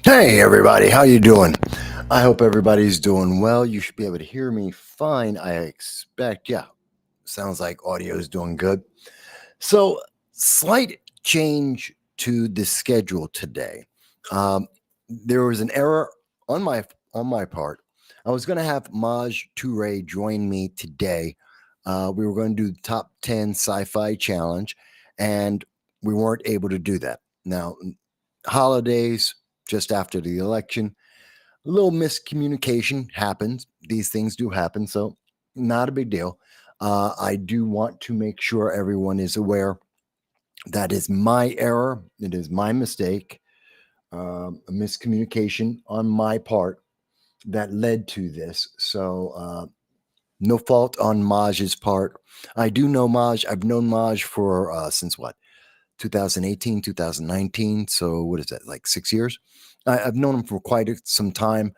Hey everybody, how you doing? I hope everybody's doing well. You should be able to hear me fine, I expect. Yeah, sounds like audio is doing good. So, slight change to the schedule today. There was an error on my part. I was going to have Maj Toure join me today. We were going to do the top 10 sci-fi challenge, and we weren't able to do that. Now, holidays just after the election, a little miscommunication happens. These things do happen, so not a big deal. I do want to make sure everyone is aware that is my error. It is my mistake, a miscommunication on my part that led to this. So no fault on Maj's part. I do know Maj. I've known Maj for since what? 2018, 2019. So what is that, like 6 years? I've known him for quite some time.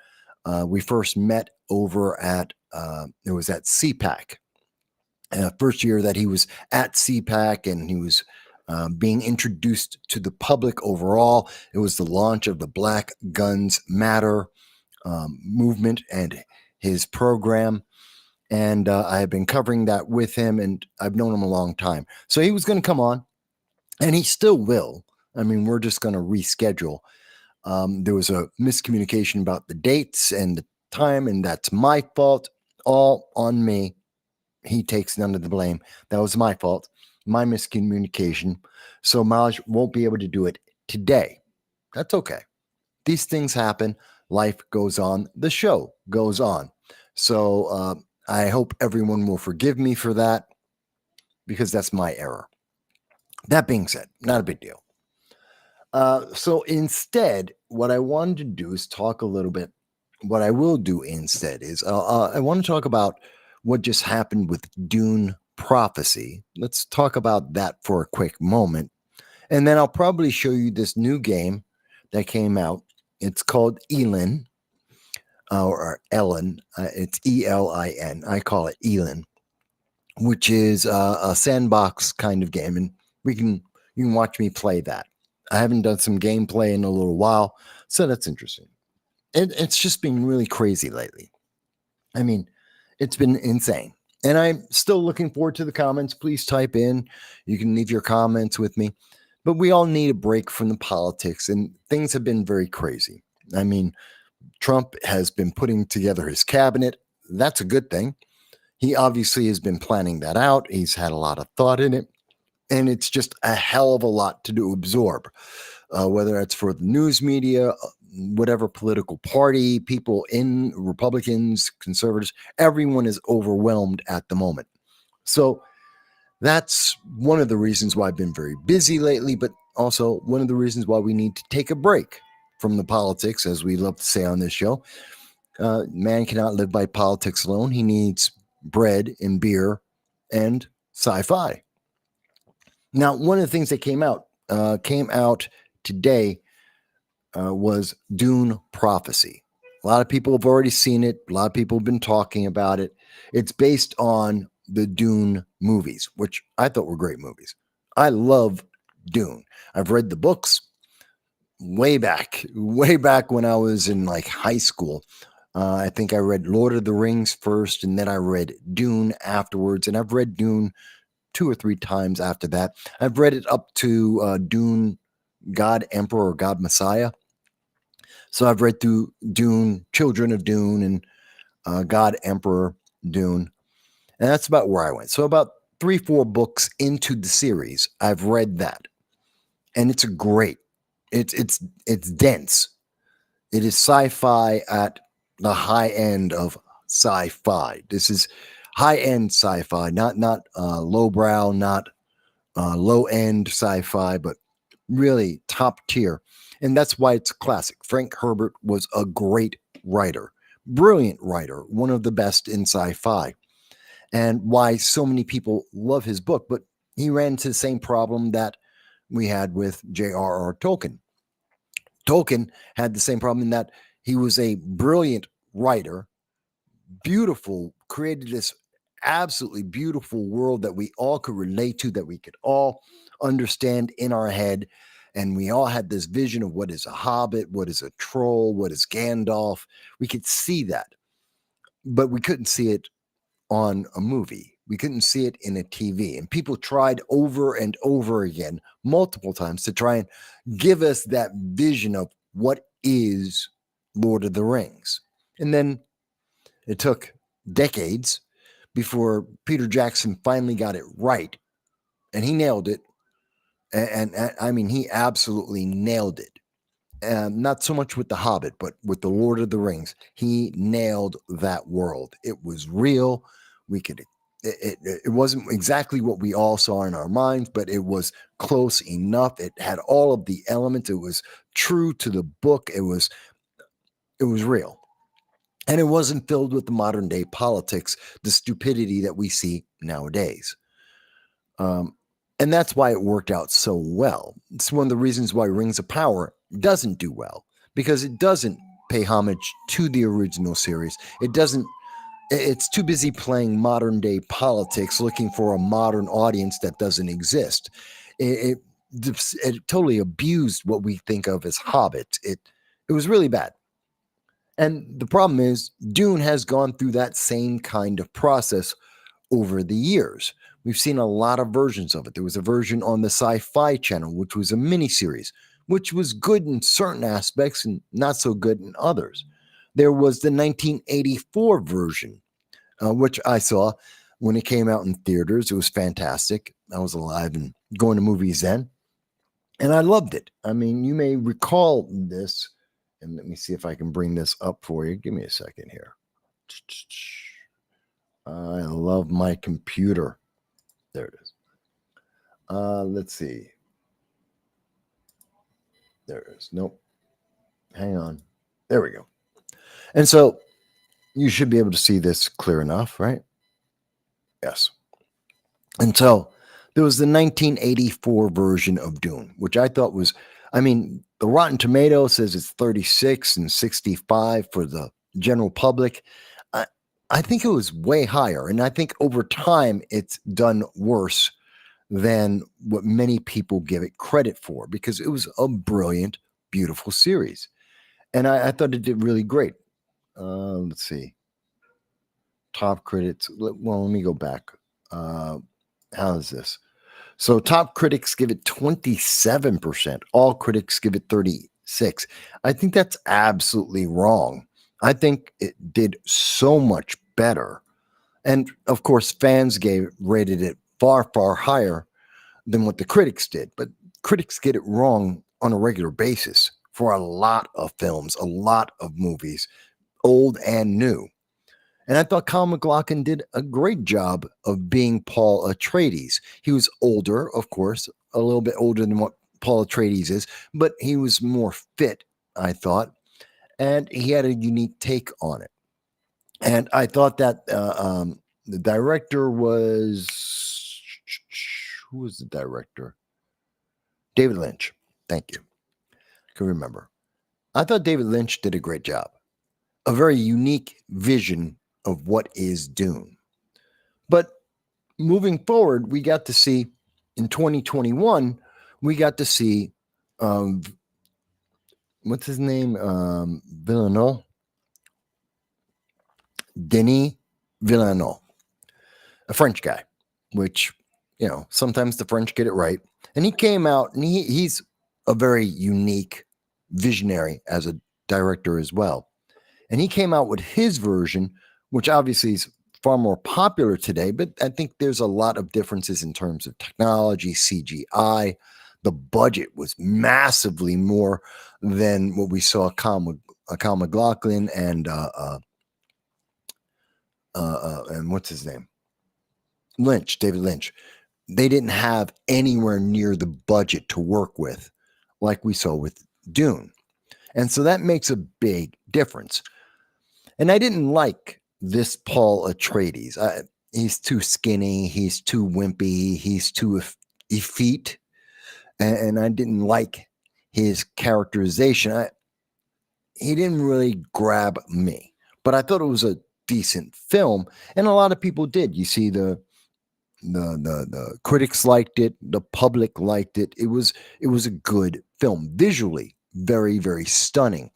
We first met over at, it was at CPAC. First year that he was at CPAC and he was being introduced to the public overall. It was the launch of the Black Guns Matter movement and his program. And I have been covering that with him, and I've known him a long time. So he was going to come on, and he still will. I mean, we're just going to reschedule. There was a miscommunication about the dates and the time, and that's my fault. All on me. He takes none of the blame. That was my fault, my miscommunication. So Maj won't be able to do it today. That's okay. These things happen. Life goes on. The show goes on. So I hope everyone will forgive me for that because that's my error. That being said, not a big deal. So instead, what I wanted to do is talk a little bit. What I will do instead is I want to talk about what just happened with Dune Prophesy. Let's talk about that for a quick moment. And then I'll probably show you this new game that came out. It's called Elin, or Elin. It's Elin. I call it Elin, which is a sandbox kind of game. And you can watch me play that. I haven't done some gameplay in a little while, so that's interesting. It's just been really crazy lately. I mean, it's been insane. And I'm still looking forward to the comments. Please type in. You can leave your comments with me. But we all need a break from the politics, and things have been very crazy. I mean, Trump has been putting together his cabinet. That's a good thing. He obviously has been planning that out. He's had a lot of thought in it. And it's just a hell of a lot to absorb, whether it's for the news media, whatever political party, people in Republicans, conservatives, everyone is overwhelmed at the moment. So that's one of the reasons why I've been very busy lately, but also one of the reasons why we need to take a break from the politics, as we love to say on this show. Man cannot live by politics alone. He needs bread and beer and sci-fi. Now, one of the things that came out today was Dune Prophesy. A lot of people have already seen it. A lot of people have been talking about it. It's based on the Dune movies, which I thought were great movies. I love Dune. I've read the books way back when I was in like high school. I think I read Lord of the Rings first, and then I read Dune afterwards. And I've read Dune 2 or 3 times after that. I've read it up to Dune, God Emperor or God Messiah. So I've read through Dune, Children of Dune, and God Emperor Dune. And that's about where I went. So about 3-4 books into the series, I've read that. And it's great. It's dense. It is sci-fi at the high end of sci-fi. This is high-end sci-fi, not lowbrow, not low end sci-fi, but really top tier. And that's why it's a classic. Frank Herbert was a great writer, brilliant writer, one of the best in sci-fi, and why so many people love his book. But he ran into the same problem that we had with J.R.R. Tolkien. Tolkien had the same problem in that he was a brilliant writer, beautiful, created this absolutely beautiful world that we all could relate to, that we could all understand in our head. And we all had this vision of what is a hobbit, what is a troll, what is Gandalf. We could see that, but we couldn't see it on a movie. We couldn't see it in a TV. And people tried over and over again, multiple times, to try and give us that vision of what is Lord of the Rings. And then it took decades before Peter Jackson finally got it right. And he nailed it. And I mean, he absolutely nailed it. Not so much with The Hobbit, but with The Lord of the Rings. He nailed that world. It was real. We could. It wasn't exactly what we all saw in our minds, but it was close enough. It had all of the elements. It was true to the book. It was real. And it wasn't filled with the modern day politics, the stupidity that we see nowadays. And that's why it worked out so well. It's one of the reasons why Rings of Power doesn't do well, because it doesn't pay homage to the original series. It's too busy playing modern day politics, looking for a modern audience that doesn't exist. It totally abused what we think of as Hobbit. It was really bad. And the problem is, Dune has gone through that same kind of process over the years. We've seen a lot of versions of it. There was a version on the Sci-Fi Channel, which was a miniseries, which was good in certain aspects and not so good in others. There was the 1984 version, which I saw when it came out in theaters. It was fantastic. I was alive and going to movies then, and I loved it. I mean, you may recall this, and let me see if I can bring this up for you. Give me a second here. I love my computer. There it is. Let's see. There it is. Nope. Hang on. There we go. And so you should be able to see this clear enough, right? Yes. And so there was the 1984 version of Dune, which I thought was, I mean, the Rotten Tomatoes says it's 36 and 65 for the general public. I think it was way higher. And I think over time it's done worse than what many people give it credit for, because it was a brilliant, beautiful series. And I thought it did really great. Let's see. Top critics. Well, let me go back. How is this? So top critics give it 27%. All critics give it 36%. I think that's absolutely wrong. I think it did so much better. And of course, fans rated it far, far higher than what the critics did. But critics get it wrong on a regular basis for a lot of films, a lot of movies, old and new. And I thought Kyle MacLachlan did a great job of being Paul Atreides. He was older, of course, a little bit older than what Paul Atreides is, but he was more fit, I thought, and he had a unique take on it. And I thought that the director was, who was the director? David Lynch. Thank you. I can remember. I thought David Lynch did a great job. A very unique vision of what is Dune. But moving forward, we got to see in 2021, we got to see what's his name? Villeneuve. Denis Villeneuve, a French guy, which, sometimes the French get it right. And he came out, and he's a very unique visionary as a director as well. And he came out with his version, which obviously is far more popular today, but I think there's a lot of differences in terms of technology, CGI. The budget was massively more than what we saw Kyle MacLachlan and what's his name? David Lynch. they didn't have anywhere near the budget to work with, like we saw with Dune. And so that makes a big difference. And I didn't like this Paul Atreides. He's too skinny. He's too wimpy. He's too effete. And I didn't like his characterization. He didn't really grab me, but I thought it was a decent film, and a lot of people did. You see, the critics liked it, the public liked it. It was a good film, visually very, very stunning.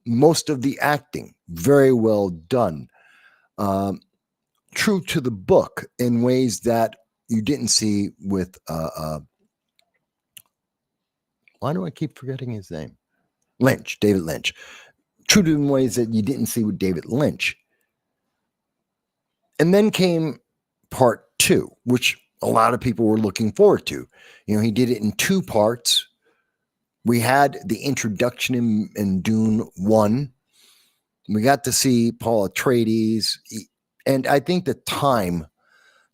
Most of the acting very well done, true to the book in ways that you didn't see with why do I keep forgetting his name? David Lynch. True to in ways that you didn't see with David Lynch. And then came part 2, which a lot of people were looking forward to. You know, he did it in 2 parts. We had the introduction in Dune 1. We got to see Paul Atreides. And I think the time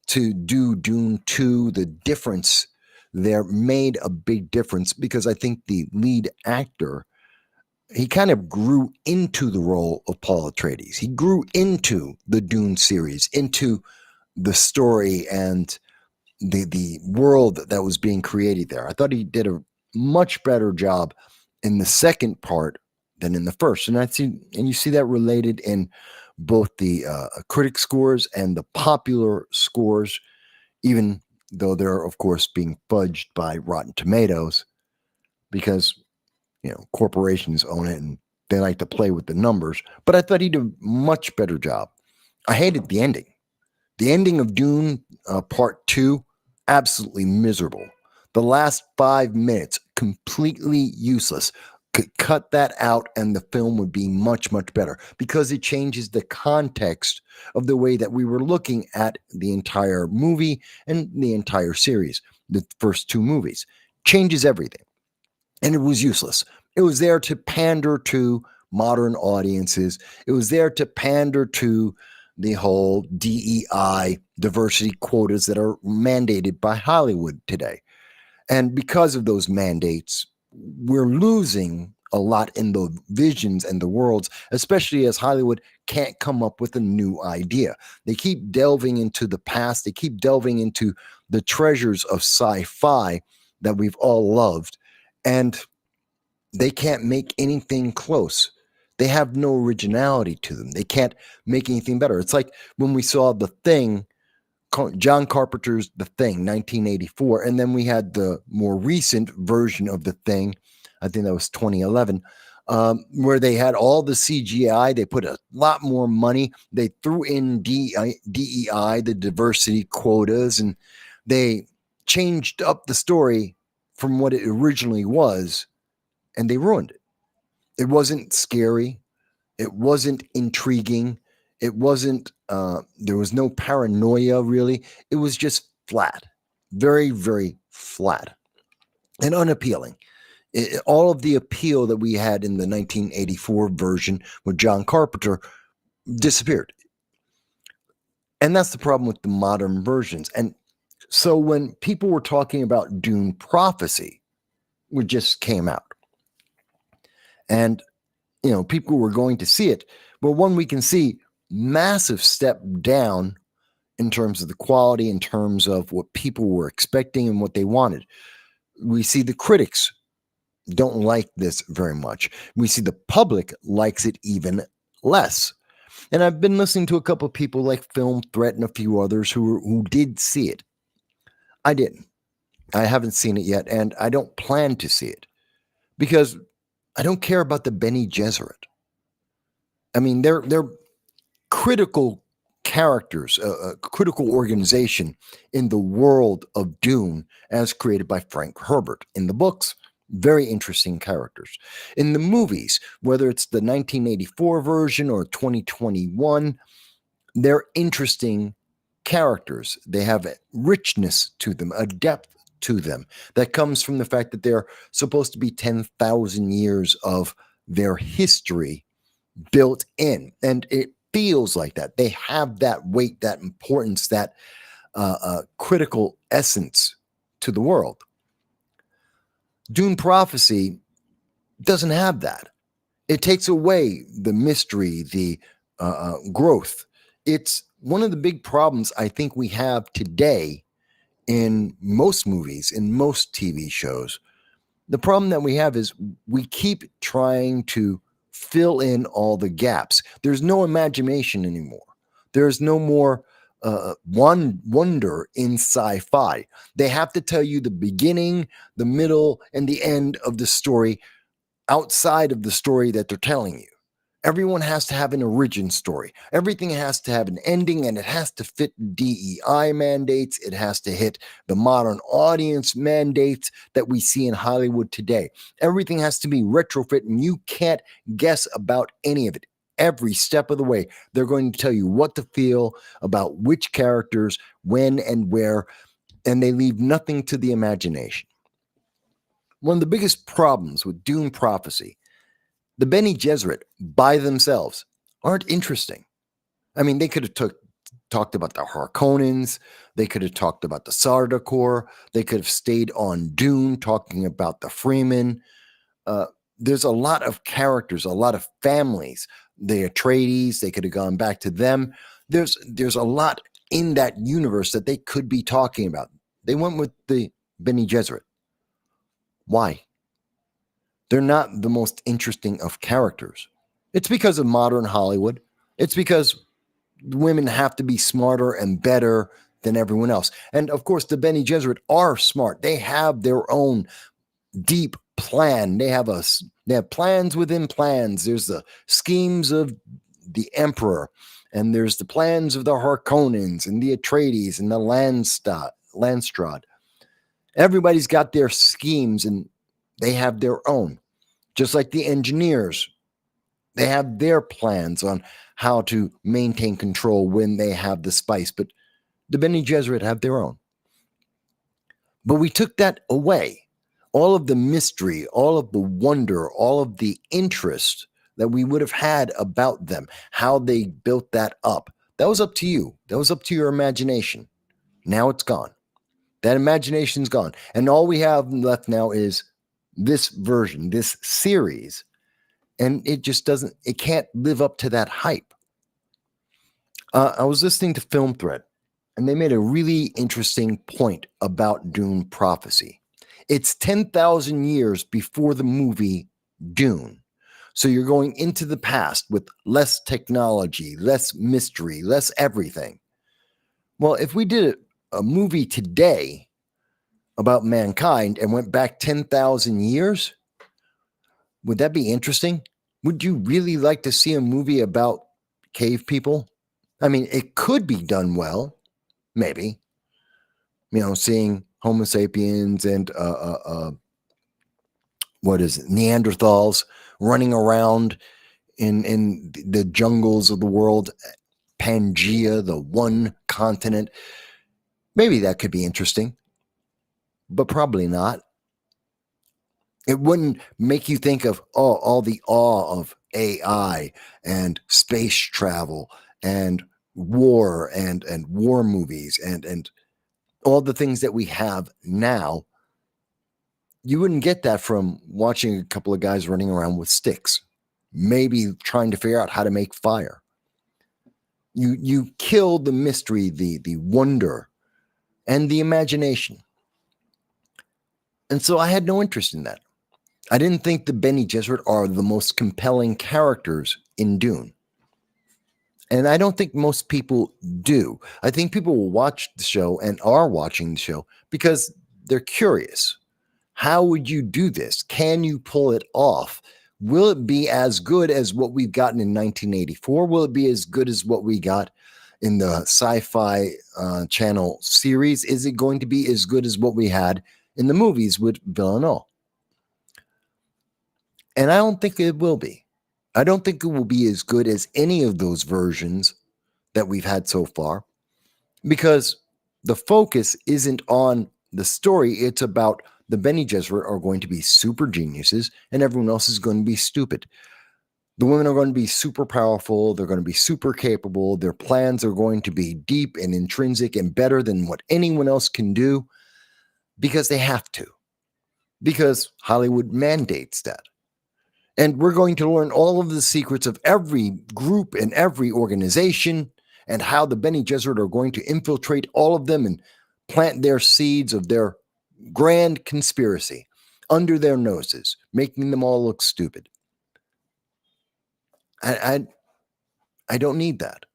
to do Dune 2, the difference there made a big difference, because I think the lead actor, he kind of grew into the role of Paul Atreides. He grew into the Dune series, into the story and the world that was being created there. I thought he did a much better job in the second part than in the first. And you see that related in both the critic scores and the popular scores, even though they're, of course, being fudged by Rotten Tomatoes, because, you know, corporations own it and they like to play with the numbers. But I thought he did a much better job. I hated the ending. The ending of Dune Part 2, absolutely miserable. The last 5 minutes, completely useless. Could cut that out and the film would be much, much better, because it changes the context of the way that we were looking at the entire movie and the entire series. The first 2 movies changes everything. And it was useless. It was there to pander to modern audiences. It was there to pander to the whole DEI, diversity quotas that are mandated by Hollywood today. And because of those mandates, we're losing a lot in the visions and the worlds, especially as Hollywood can't come up with a new idea. They keep delving into the past. They keep delving into the treasures of sci-fi that we've all loved. And they can't make anything close. They have no originality to them. They can't make anything better. It's like when we saw The Thing, John Carpenter's The Thing, 1984, and then we had the more recent version of The Thing, I think that was 2011, where they had all the CGI. They put a lot more money. They threw in DEI, the diversity quotas, and they changed up the story from what it originally was, and they ruined it. It wasn't scary. It wasn't intriguing. It wasn't, there was no paranoia really. It was just flat, very, very flat and unappealing. All of the appeal that we had in the 1984 version with John Carpenter disappeared. And that's the problem with the modern versions. And so when people were talking about Dune Prophecy, which just came out, and you know, people were going to see it. But one, we can see massive step down in terms of the quality, in terms of what people were expecting and what they wanted. We see the critics don't like this very much. We see the public likes it even less. And I've been listening to a couple of people like Film Threat and a few others who did see it. I didn't. I haven't seen it yet, and I don't plan to see it because I don't care about the Bene Gesserit. I mean, they're critical characters, a critical organization in the world of Dune as created by Frank Herbert. In the books, very interesting characters. In the movies, whether it's the 1984 version or 2021, they're interesting characters. They have a richness to them, a depth to them that comes from the fact that they're supposed to be 10,000 years of their history built in. And it feels like that. They have that weight, that importance, that critical essence to the world. Dune Prophecy doesn't have that. It takes away the mystery, the growth. It's one of the big problems I think we have today in most movies, in most TV shows. The problem that we have is we keep trying to fill in all the gaps. There's no imagination anymore. There's no more wonder in sci-fi. They have to tell you the beginning, the middle, and the end of the story outside of the story that they're telling you. Everyone has to have an origin story. Everything has to have an ending, and it has to fit DEI mandates. It has to hit the modern audience mandates that we see in Hollywood today. Everything has to be retrofit, and you can't guess about any of it. Every step of the way, they're going to tell you what to feel about which characters, when and where, and they leave nothing to the imagination. One of the biggest problems with Dune Prophecy, the Bene Gesserit by themselves aren't interesting. I mean, they could have talked about the Harkonnens. They could have talked about the Sardaukar. They could have stayed on Dune talking about the Freemen. There's a lot of characters, a lot of families. The Atreides, they could have gone back to them. There's a lot in that universe that they could be talking about. They went with the Bene Gesserit. Why? They're not the most interesting of characters. It's because of modern Hollywood. It's because women have to be smarter and better than everyone else. And of course, the Bene Gesserit are smart. They have their own deep plan. They have plans within plans. There's the schemes of the Emperor, and there's the plans of the Harkonnens and the Atreides and the Landstrad. Everybody's got their schemes, and they have their own. Just like the engineers, they have their plans on how to maintain control when they have the spice, but the Bene Gesserit have their own. But we took that away. All of the mystery, all of the wonder, all of the interest that we would have had about them, how they built that up, that was up to you. That was up to your imagination. Now it's gone. That imagination's gone. And all we have left now is this version, this series, and it can't live up to that hype. I was listening to Film Thread, and they made a really interesting point about Dune Prophecy. It's 10,000 years before the movie Dune. So you're going into the past with less technology, less mystery, less everything. Well, if we did a movie today about mankind and went back 10,000 years, would that be interesting? Would you really like to see a movie about cave people? I mean, it could be done well, maybe. Seeing Homo sapiens and Neanderthals running around in the jungles of the world, Pangea, the one continent. Maybe that could be interesting, but probably not. It wouldn't make you think of all the awe of AI and space travel and war and war movies and all the things that we have now. You wouldn't get that from watching a couple of guys running around with sticks, maybe trying to figure out how to make fire. You kill the mystery, the wonder, and the imagination. And so I had no interest in that. I didn't think the Bene Gesserit are the most compelling characters in Dune. And I don't think most people do. I think people will watch the show and are watching the show because they're curious. How would you do this? Can you pull it off? Will it be as good as what we've gotten in 1984? Will it be as good as what we got in the Sci-Fi Channel series? Is it going to be as good as what we had in the movies with Villeneuve? And I don't think it will be. I don't think it will be as good as any of those versions that we've had so far, because the focus isn't on the story. It's about the Bene Gesserit are going to be super geniuses and everyone else is going to be stupid. The women are going to be super powerful. They're going to be super capable. Their plans are going to be deep and intrinsic and better than what anyone else can do because they have to, because Hollywood mandates that. And we're going to learn all of the secrets of every group and every organization and how the Bene Gesserit are going to infiltrate all of them and plant their seeds of their grand conspiracy under their noses, making them all look stupid. I don't need that.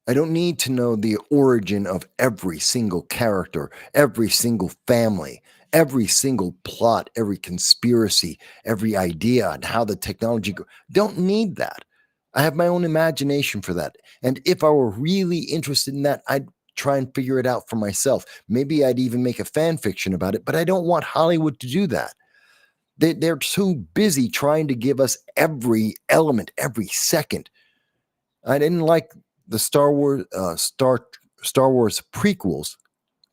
I don't need to know the origin of every single character, every single family, every single plot, every conspiracy, every idea, and how the technology don't need that. I have my own imagination for that. And if I were really interested in that, I'd try and figure it out for myself. Maybe I'd even make a fan fiction about it, but I don't want Hollywood to do that. They're too busy trying to give us every element, every second. I didn't like the Star Wars prequels,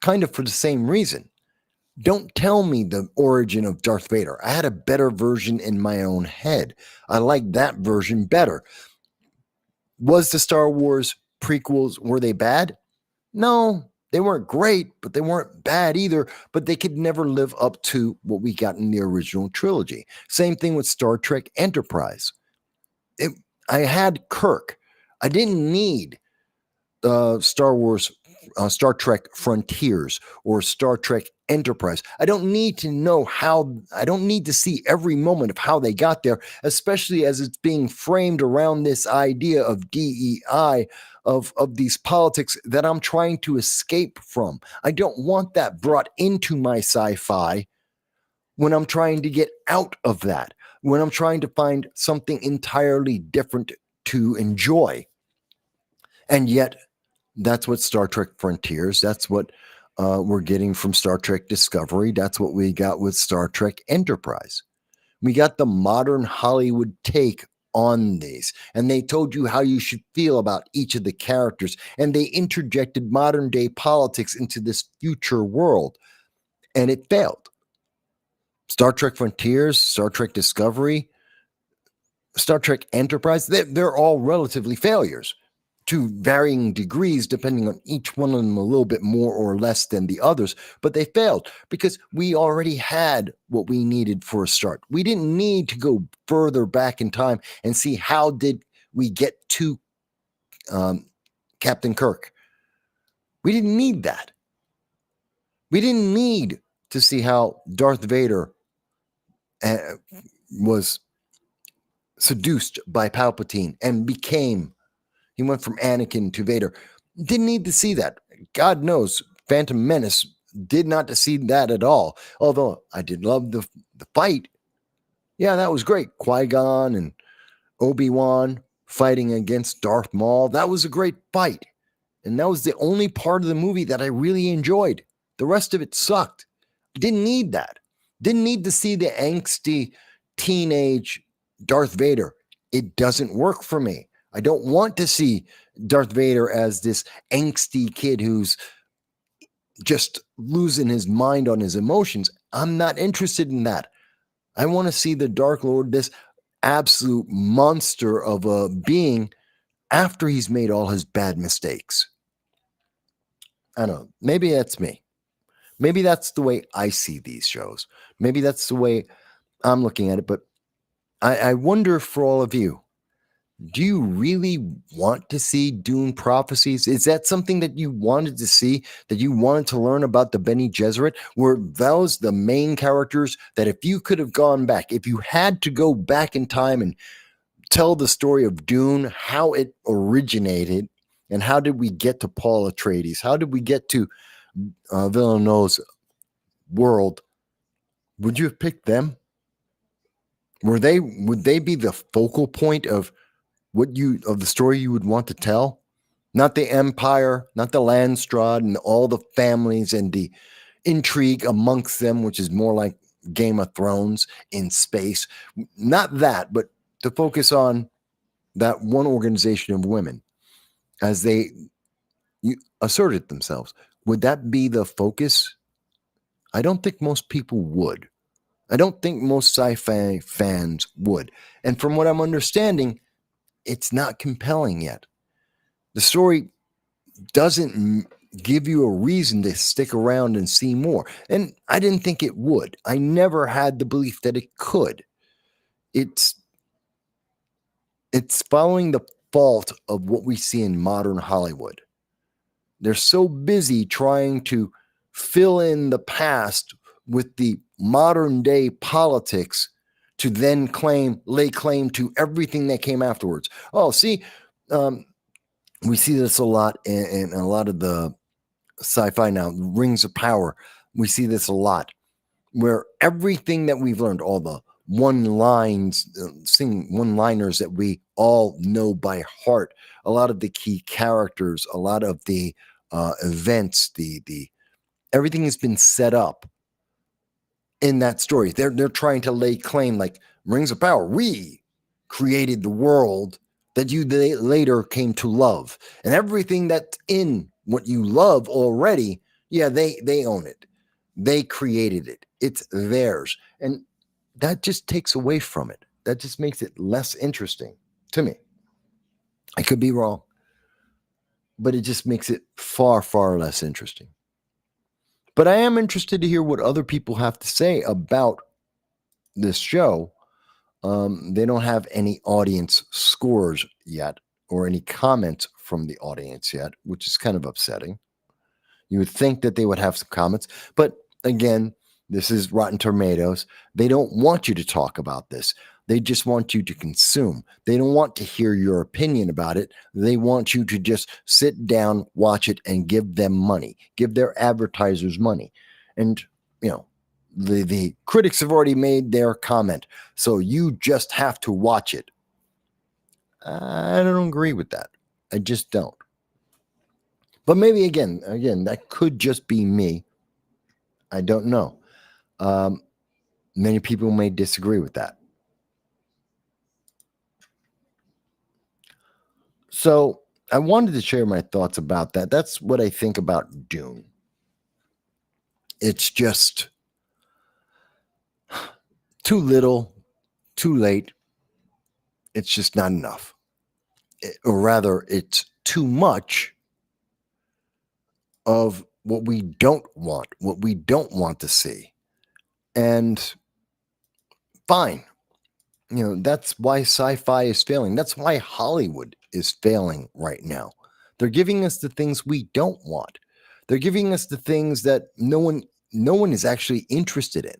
kind of for the same reason. Don't tell me the origin of Darth Vader. I had a better version in my own head. I like that version better. Was the Star Wars prequels, were they bad? No, they weren't great, but they weren't bad either. But they could never live up to what we got in the original trilogy. Same thing with Star Trek Enterprise. I had Kirk. I didn't need Star Trek Frontiers or Star Trek Enterprise. I don't need to know how, I don't need to see every moment of how they got there, especially as it's being framed around this idea of DEI, of these politics that I'm trying to escape from. I don't want that brought into my sci-fi when I'm trying to get out of that, when I'm trying to find something entirely different to enjoy. And yet, that's what Star Trek Frontiers, that's what we're getting from Star Trek Discovery. That's what we got with Star Trek Enterprise. We got the modern Hollywood take on these, and they told you how you should feel about each of the characters, and they interjected modern day politics into this future world, and it failed. Star Trek Frontiers, Star Trek Discovery, Star Trek Enterprise, they're all relatively failures to varying degrees, depending on each one of them a little bit more or less than the others, but they failed because we already had what we needed for a start. We didn't need to go further back in time and see how did we get to Captain Kirk. We didn't need that. We didn't need to see how Darth Vader was seduced by Palpatine and became, he went from Anakin to Vader. Didn't need to see that. God knows, Phantom Menace did not see that at all. Although I did love the fight. Yeah, that was great. Qui-Gon and Obi-Wan fighting against Darth Maul. That was a great fight. And that was the only part of the movie that I really enjoyed. The rest of it sucked. Didn't need that. Didn't need to see the angsty teenage Darth Vader. It doesn't work for me. I don't want to see Darth Vader as this angsty kid who's just losing his mind on his emotions. I'm not interested in that. I want to see the Dark Lord, this absolute monster of a being, after he's made all his bad mistakes. I don't know. Maybe that's me. Maybe that's the way I see these shows. Maybe that's the way I'm looking at it. But I wonder for all of you, do you really want to see Dune Prophecies? Is that something that you wanted to see, that you wanted to learn about the Bene Gesserit? Were those the main characters that if you could have gone back, if you had to go back in time and tell the story of Dune, how it originated, and how did we get to Paul Atreides? How did we get to Villeneuve's world? Would you have picked them? Would they be the focal point of the story you would want to tell? Not the empire, not the Landstrad and all the families and the intrigue amongst them, which is more like Game of Thrones in space. Not that, but to focus on that one organization of women as they asserted themselves. Would that be the focus? I don't think most people would. I don't think most sci-fi fans would. And from what I'm understanding, it's not compelling yet. The story doesn't give you a reason to stick around and see more. And I didn't think it would. I never had the belief that it could. It's following the fault of what we see in modern Hollywood. They're so busy trying to fill in the past with the modern day politics to then lay claim to everything that came afterwards. Oh, see, um, we see this a lot in a lot of the sci-fi now, Rings of Power. We see this a lot where everything that we've learned, all the one-liners that we all know by heart, a lot of the key characters, a lot of the events, the everything has been set up in that story. They're trying to lay claim, like Rings of Power. We created the world that you later came to love, and everything that's in what you love already. Yeah, they own it. They created it. It's theirs, and that just takes away from it. That just makes it less interesting to me. I could be wrong, but it just makes it far, far less interesting. But I am interested to hear what other people have to say about this show. They don't have any audience scores yet or any comments from the audience yet, which is kind of upsetting. You would think that they would have some comments, but again, this is Rotten Tomatoes. They don't want you to talk about this. They just want you to consume. They don't want to hear your opinion about it. They want you to just sit down, watch it, and give them money, give their advertisers money. And, you know, the critics have already made their comment, so you just have to watch it. I don't agree with that. I just don't. But maybe again, that could just be me. I don't know. Many people may disagree with that. So I wanted to share my thoughts about that. That's what I think about Dune. It's just too little, too late. It's just not enough. Or rather, it's too much of what we don't want to see. And fine. That's why sci-fi is failing. That's why Hollywood is failing right now. They're giving us the things we don't want. They're giving us the things that no one is actually interested in.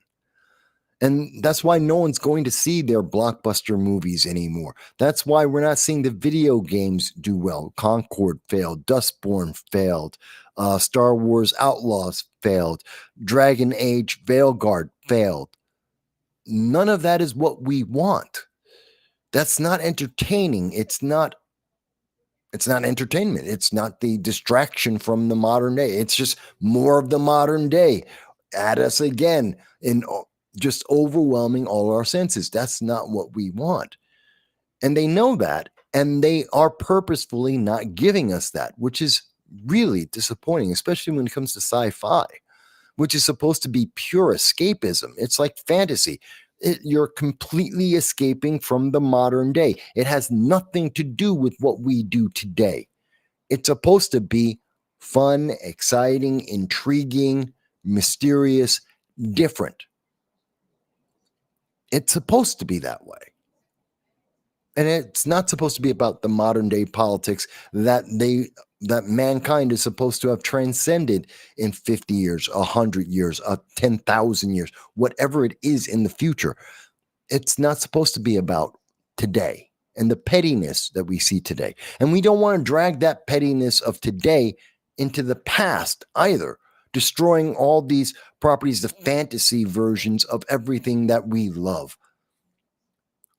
And that's why no one's going to see their blockbuster movies anymore. That's why we're not seeing the video games do well. Concord failed, Dustborn failed, Star Wars Outlaws failed, Dragon Age Veilguard failed. None of that is what we want. That's not entertaining. It's not entertainment. It's not the distraction from the modern day. It's just more of the modern day at us again in just overwhelming all our senses. That's not what we want. And they know that, and they are purposefully not giving us that, which is really disappointing, especially when it comes to sci-fi, which is supposed to be pure escapism. It's like fantasy. You're completely escaping from the modern day. It has nothing to do with what we do today. It's supposed to be fun, exciting, intriguing, mysterious, different. It's supposed to be that way. And it's not supposed to be about the modern day politics that mankind is supposed to have transcended in 50 years, 100 years, 10,000 years, whatever it is in the future. It's not supposed to be about today and the pettiness that we see today. And we don't want to drag that pettiness of today into the past either, destroying all these properties, the fantasy versions of everything that we love.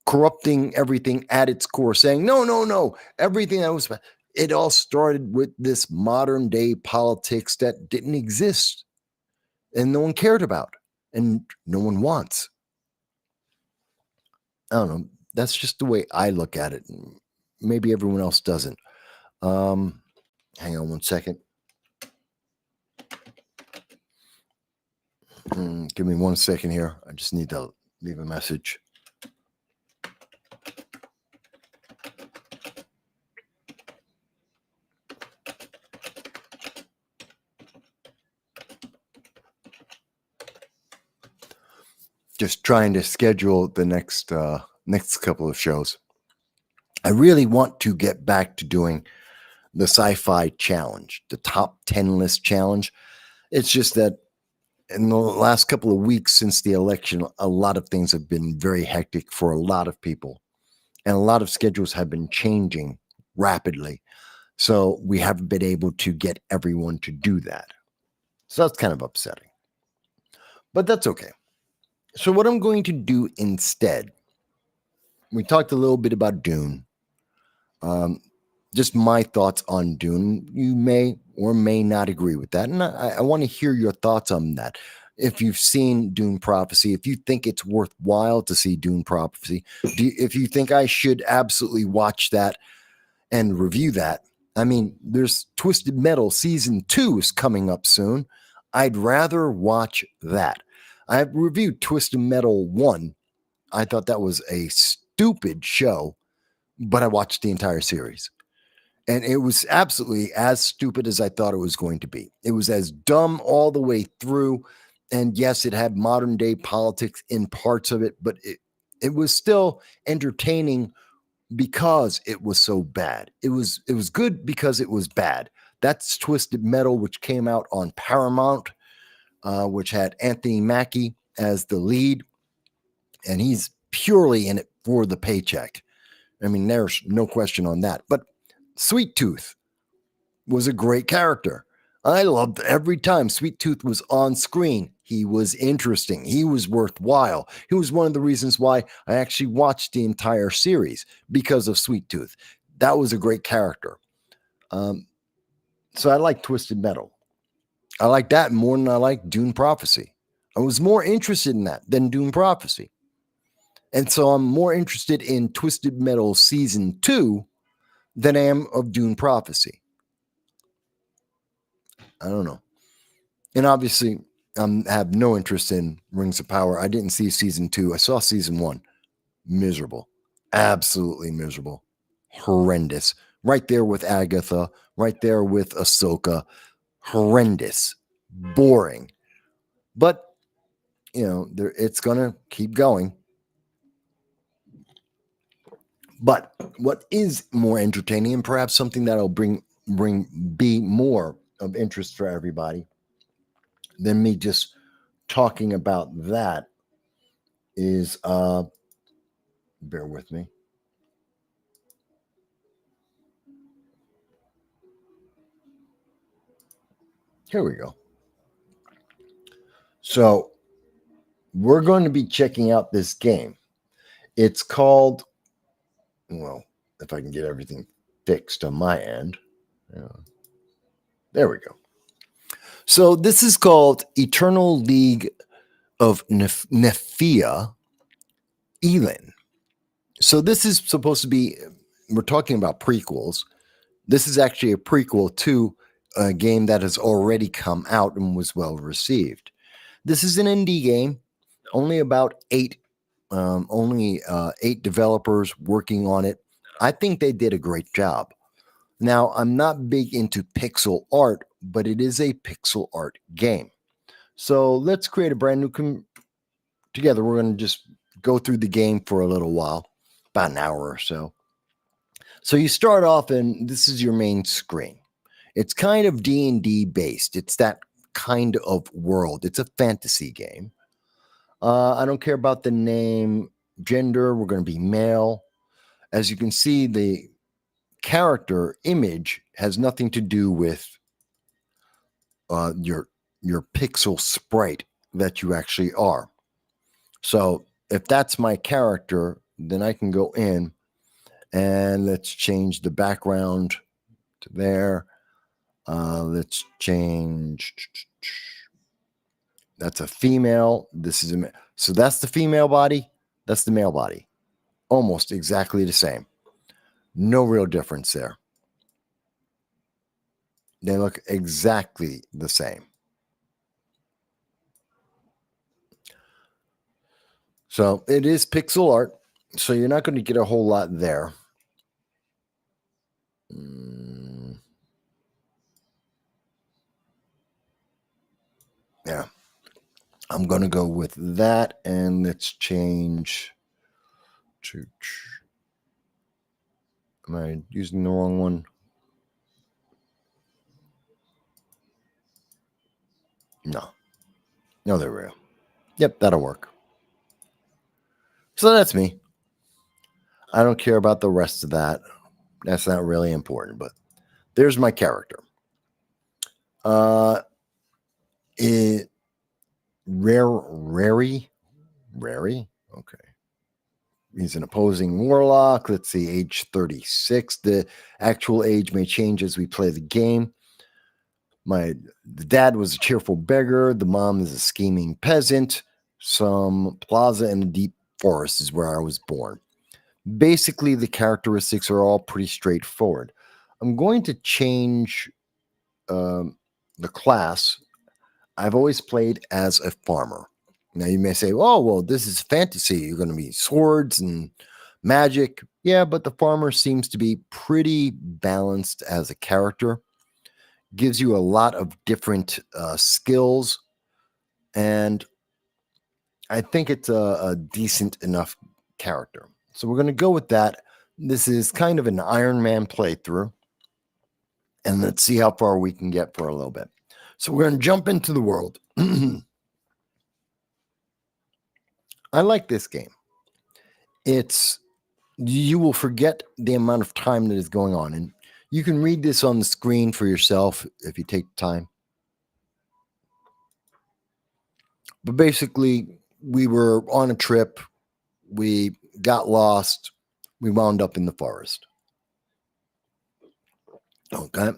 Corrupting everything at its core, saying, no, everything that was, it all started with this modern day politics that didn't exist and no one cared about and no one wants. I don't know. That's just the way I look at it. Maybe everyone else doesn't. Hang on one second. Give me 1 second here. I just need to leave a message. Just trying to schedule the next couple of shows. I really want to get back to doing the sci-fi challenge, the top 10 list challenge. It's just that in the last couple of weeks since the election, a lot of things have been very hectic for a lot of people, and a lot of schedules have been changing rapidly. So we haven't been able to get everyone to do that. So that's kind of upsetting, but that's okay. So what I'm going to do instead, we talked a little bit about Dune. Just my thoughts on Dune. You may or may not agree with that. And I want to hear your thoughts on that. If you've seen Dune Prophecy, if you think it's worthwhile to see Dune Prophecy, if you think I should absolutely watch that and review that. I mean, there's Twisted Metal Season 2 is coming up soon. I'd rather watch that. I've reviewed Twisted Metal 1. I thought that was a stupid show, but I watched the entire series. And it was absolutely as stupid as I thought it was going to be. It was as dumb all the way through. And yes, it had modern day politics in parts of it, but it was still entertaining because it was so bad. It was good because it was bad. That's Twisted Metal, which came out on Paramount, which had Anthony Mackie as the lead. And he's purely in it for the paycheck. I mean, there's no question on that. But Sweet Tooth was a great character. I loved every time Sweet Tooth was on screen. He was interesting. He was worthwhile. He was one of the reasons why I actually watched the entire series because of Sweet Tooth. That was a great character. So I like Twisted Metal. I like that more than I like Dune Prophecy. I was more interested in that than Dune Prophecy. And so I'm more interested in Twisted Metal Season 2 than I am of Dune Prophecy. I don't know. And obviously, I have no interest in Rings of Power. I didn't see Season 2. I saw Season 1. Miserable. Absolutely miserable. Horrendous. Right there with Agatha. Right there with Ahsoka. Horrendous. Boring. But, it's going to keep going. But what is more entertaining, and perhaps something that'll be more of interest for everybody than me just talking about that, is bear with me. Here we go. So we're going to be checking out this game. It's called, well, if I can get everything fixed on my end. There we go. So this is called Eternal League of Nephia Elin. So this is supposed to be, we're talking about prequels. This is actually a prequel to a game that has already come out and was well received. This is an indie game, only about eight developers working on it. I think they did a great job. Now, I'm not big into pixel art, but it is a pixel art game. So let's create a brand new together. We're going to just go through the game for a little while, about an hour or so. So you start off, and this is your main screen. It's kind of D&D based. It's that kind of world. It's a fantasy game. I don't care about the name, gender. We're going to be male. As you can see, the character image has nothing to do with your pixel sprite that you actually are. So if that's my character, then I can go in and let's change the background to there. Let's change. That's a female. This is a male. So that's the female body. That's the male body. Almost exactly the same. No real difference there. They look exactly the same. So it is pixel art. So you're not going to get a whole lot there. Yeah. I'm going to go with that. And let's change to. Am I using the wrong one? No. No, there we go. Yep, that'll work. So that's me. I don't care about the rest of that. That's not really important, but there's my character. It Rary? Okay. He's an opposing warlock. Let's see, age 36. The actual age may change as we play the game. The dad was a cheerful beggar. The mom is a scheming peasant. Some plaza in a deep forest is where I was born. Basically, the characteristics are all pretty straightforward. I'm going to change the class. I've always played as a farmer. Now you may say, oh, well, this is fantasy. You're going to be swords and magic. Yeah, but the farmer seems to be pretty balanced as a character. Gives you a lot of different skills. And I think it's a decent enough character. So we're going to go with that. This is kind of an Iron Man playthrough. And let's see how far we can get for a little bit. So we're going to jump into the world. I like this game. You will forget the amount of time that is going on. And you can read this on the screen for yourself if you take time. But basically, we were on a trip. We got lost. We wound up in the forest. Okay.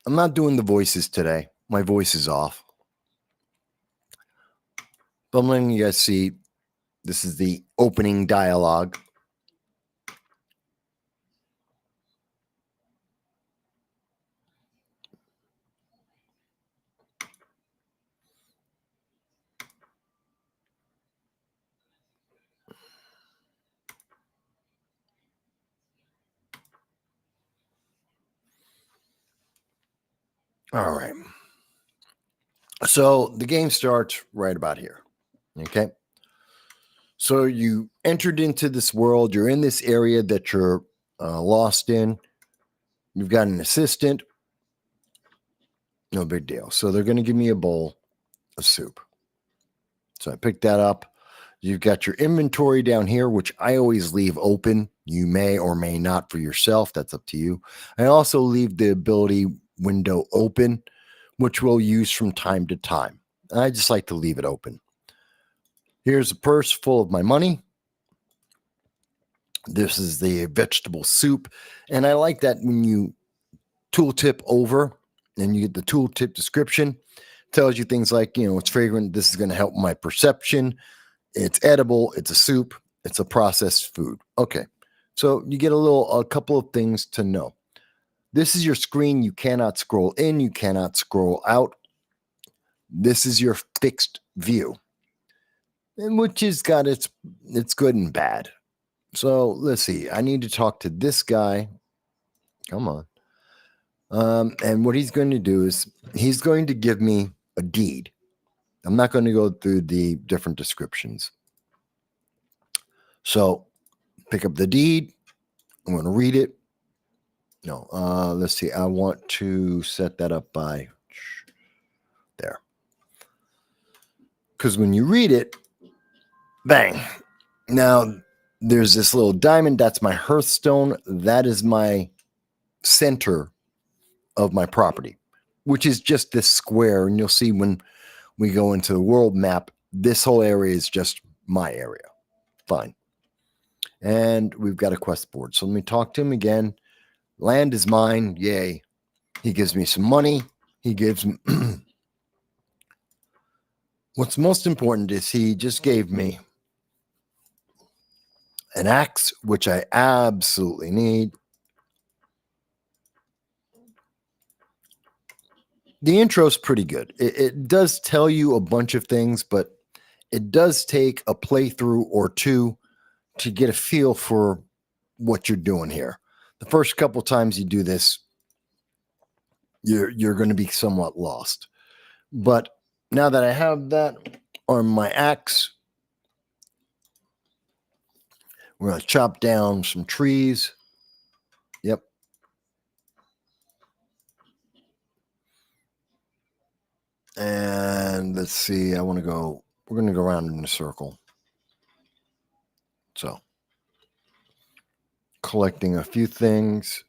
I'm not doing the voices today. My voice is off. But I'm letting you guys see this is the opening dialogue. All right. So the game starts right about here. Okay. So you entered into this world. You're in this area that you're lost in. You've got an assistant. No big deal. So they're going to give me a bowl of soup. So I picked that up. You've got your inventory down here, which I always leave open. You may or may not for yourself. That's up to you. I also leave the ability window open, which we'll use from time to time. I just like to leave it open. Here's a purse full of my money. This is the vegetable soup. And I like that when you tooltip over and you get the tooltip description, tells you things like, it's fragrant. This is going to help my perception. It's edible. It's a soup. It's a processed food. Okay. So you get a couple of things to know. This is your screen. You cannot scroll in. You cannot scroll out. This is your fixed view, and which has got it's good and bad. So let's see. I need to talk to this guy. Come on. And what he's going to do is he's going to give me a deed. I'm not going to go through the different descriptions. So pick up the deed. I'm going to read it. No, let's see. I want to set that up by there. Because when you read it, bang. Now, there's this little diamond. That's my hearthstone. That is my center of my property, which is just this square. And you'll see when we go into the world map, this whole area is just my area. Fine. And we've got a quest board. So let me talk to him again. Land is mine. Yay. He gives me some money. He gives me... What's most important is he just gave me an axe, which I absolutely need. The intro's pretty good. It does tell you a bunch of things, but it does take a playthrough or two to get a feel for what you're doing here. The first couple times you do this, you're going to be somewhat lost. But now that I have that on my axe, we're going to chop down some trees. Yep. And let's see, we're going to go around in a circle. So, collecting a few things.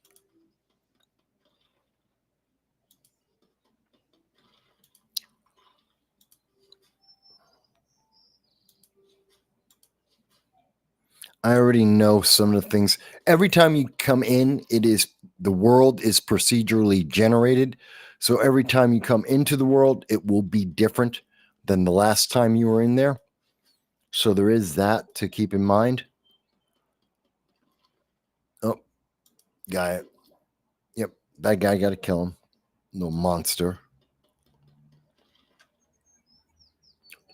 I already know some of the things. Every time you come in, the world is procedurally generated. So every time you come into the world, it will be different than the last time you were in there. So there is that to keep in mind. Oh, guy. Yep, that guy got to kill him. Little monster.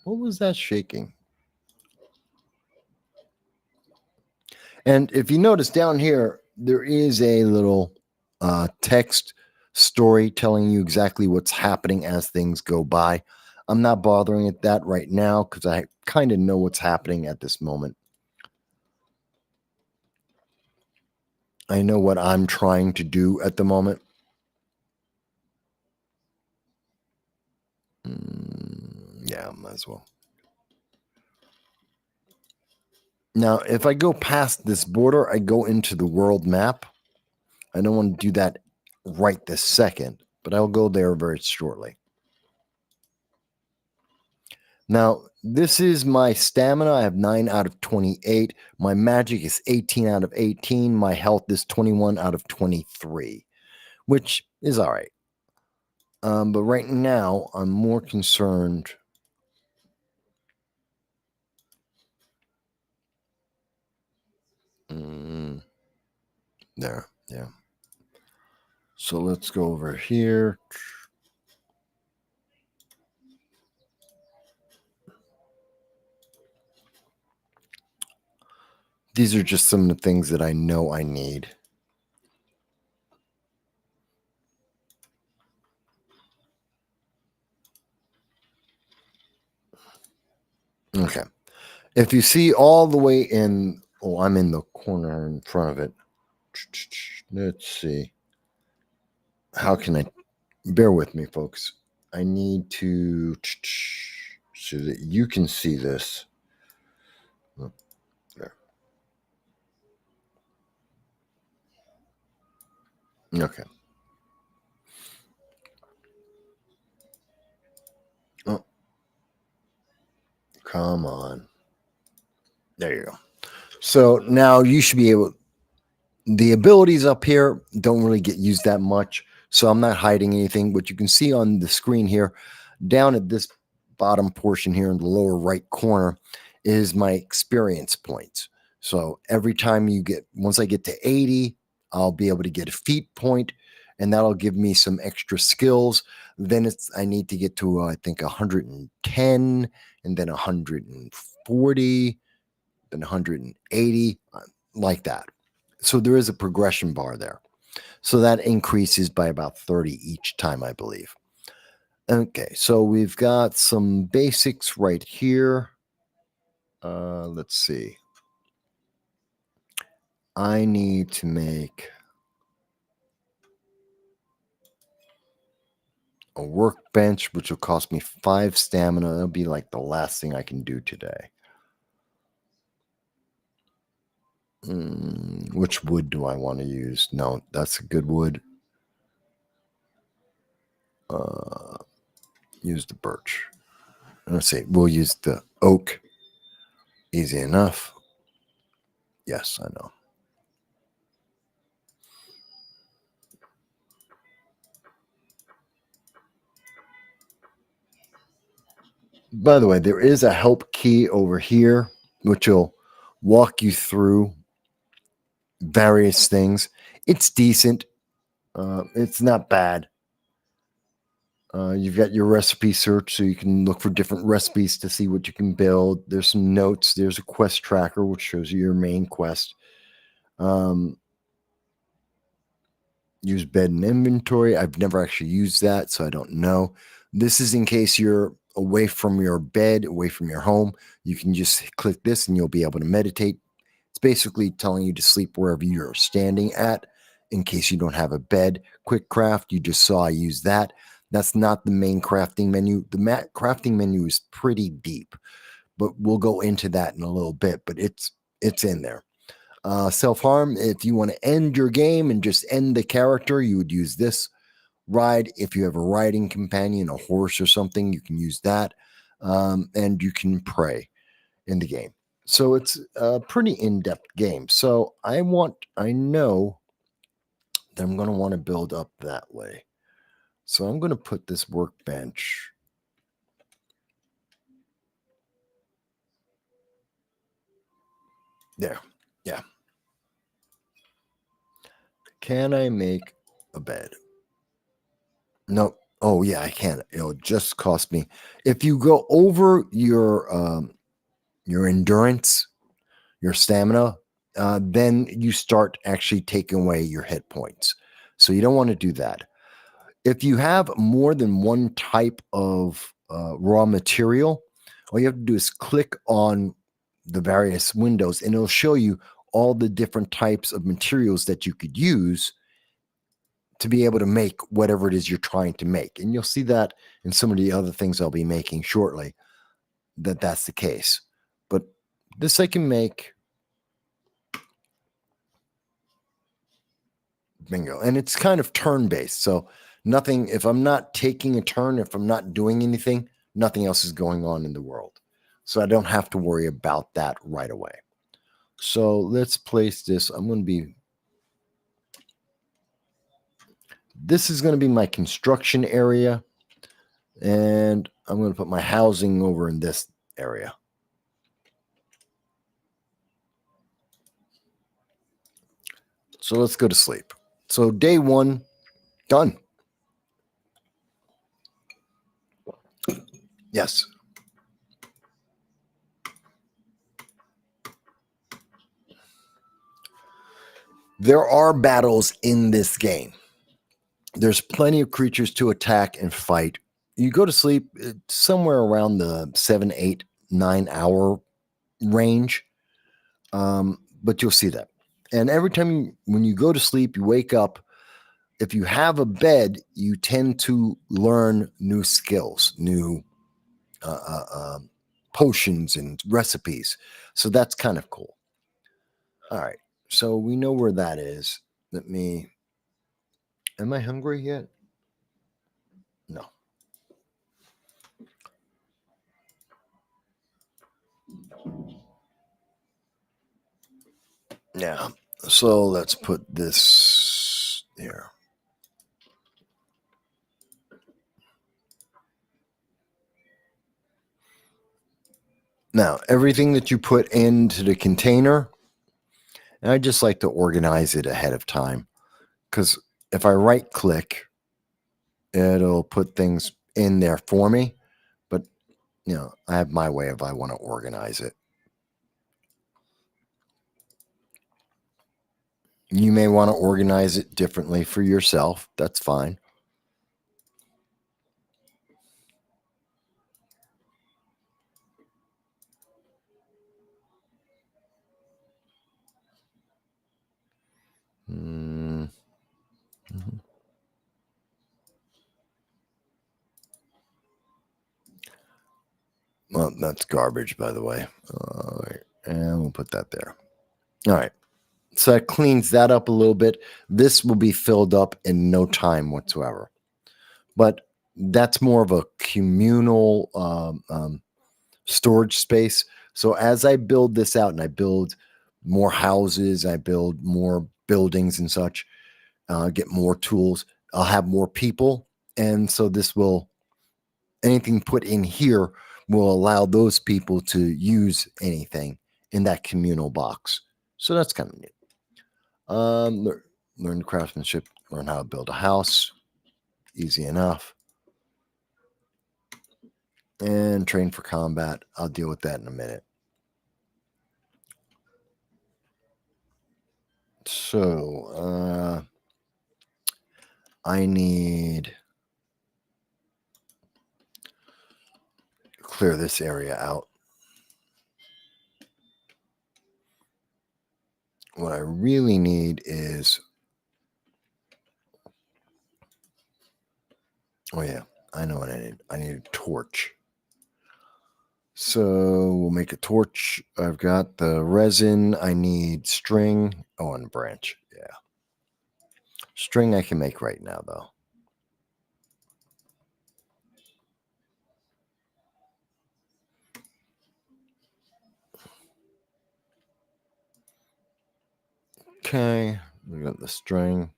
What was that shaking? And if you notice down here, there is a little text story telling you exactly what's happening as things go by. I'm not bothering at that right now because I kind of know what's happening at this moment. I know what I'm trying to do at the moment. Yeah, might as well. Now, if I go past this border, I go into the world map. I don't want to do that right this second, but I'll go there very shortly. Now, this is my stamina. I have 9 out of 28. My magic is 18 out of 18. My health is 21 out of 23, which is all right. But right now, I'm more concerned. There, yeah. So let's go over here. These are just some of the things that I know I need. Okay. If you see all the way in, I'm in the corner in front of it. Let's see. How can I, bear with me, folks. I need to, so that you can see this. There. Okay. Oh, come on. There you go. So now you should be able, the abilities up here don't really get used that much. So I'm not hiding anything. What you can see on the screen here, down at this bottom portion here in the lower right corner, is my experience points. So every time once I get to 80, I'll be able to get a feat point, and that'll give me some extra skills. Then I need to get to, I think, 110, and then 140, then 180, like that. So there is a progression bar there. So that increases by about 30 each time, I believe. Okay, so we've got some basics right here. Let's see. I need to make a workbench, which will cost me 5 stamina. That'll be like the last thing I can do today. Which wood do I want to use? No, that's a good wood. Use the birch. Let's see. We'll use the oak. Easy enough. Yes, I know. By the way, there is a help key over here, which will walk you through various things. It's decent. It's not bad. You've got your recipe search, so you can look for different recipes to see what you can build. There's some notes. There's a quest tracker, which shows you your main quest. Use bed and inventory. I've never actually used that, so I don't know. This is in case you're away from your bed, away from your home. You can just click this and you'll be able to meditate. It's basically telling you to sleep wherever you're standing at in case you don't have a bed. Quick craft, you just saw I use that. That's not the main crafting menu. The crafting menu is pretty deep, but we'll go into that in a little bit, but it's in there. Self-harm, if you want to end your game and just end the character, you would use this. Ride, if you have a riding companion, a horse or something, you can use that. And you can pray in the game. So it's a pretty in-depth game. So I know that I'm going to want to build up that way. So I'm going to put this workbench there. Yeah. Can I make a bed? No. Oh yeah, I can. It'll just cost me. If you go over your endurance, your stamina, then you start actually taking away your hit points. So you don't want to do that. If you have more than one type of raw material, all you have to do is click on the various windows and it'll show you all the different types of materials that you could use to be able to make whatever it is you're trying to make. And you'll see that in some of the other things I'll be making shortly, that's the case. But this I can make. Bingo. And it's kind of turn-based. So nothing, if I'm not taking a turn, if I'm not doing anything, nothing else is going on in the world. So I don't have to worry about that right away. So let's place this. This is going to be my construction area. And I'm going to put my housing over in this area. So let's go to sleep. So day 1, done. Yes. There are battles in this game. There's plenty of creatures to attack and fight. You go to sleep somewhere around the 7, 8, 9 hour range, but you'll see that. And every time when you go to sleep, you wake up. If you have a bed, you tend to learn new skills, new potions and recipes. So that's kind of cool. All right. So we know where that is. Am I hungry yet? No. Yeah. So let's put this here. Now, everything that you put into the container, and I just like to organize it ahead of time because if I right click, it'll put things in there for me. But, I have my way if I want to organize it. You may want to organize it differently for yourself. That's fine. Mm-hmm. Well, that's garbage, by the way. All right. And we'll put that there. All right. So that cleans that up a little bit. This will be filled up in no time whatsoever. But that's more of a communal storage space. So as I build this out and I build more houses, I build more buildings and such, get more tools, I'll have more people. And so anything put in here will allow those people to use anything in that communal box. So that's kind of neat. Learn craftsmanship, learn how to build a house. Easy enough. and train for combat. I'll deal with that in a minute. So, I need to clear this area out. What I really need is, oh yeah, I know what I need. I need a torch. So we'll make a torch. I've got the resin. I need string. Oh, and branch. Yeah. String I can make right now, though. Okay. We got the string.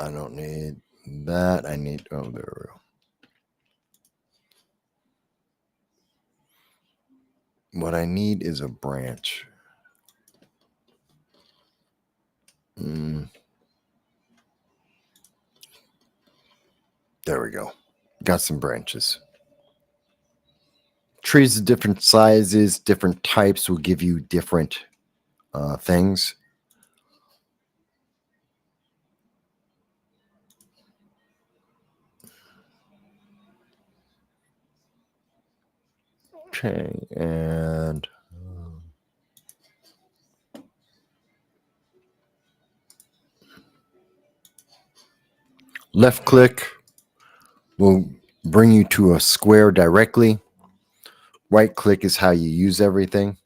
I don't need that. I need, oh, there we go. What I need is a branch. There we go. Got some branches. Trees of different sizes, different types will give you different things. Okay, and left click will bring you to a square directly. Right click is how you use everything.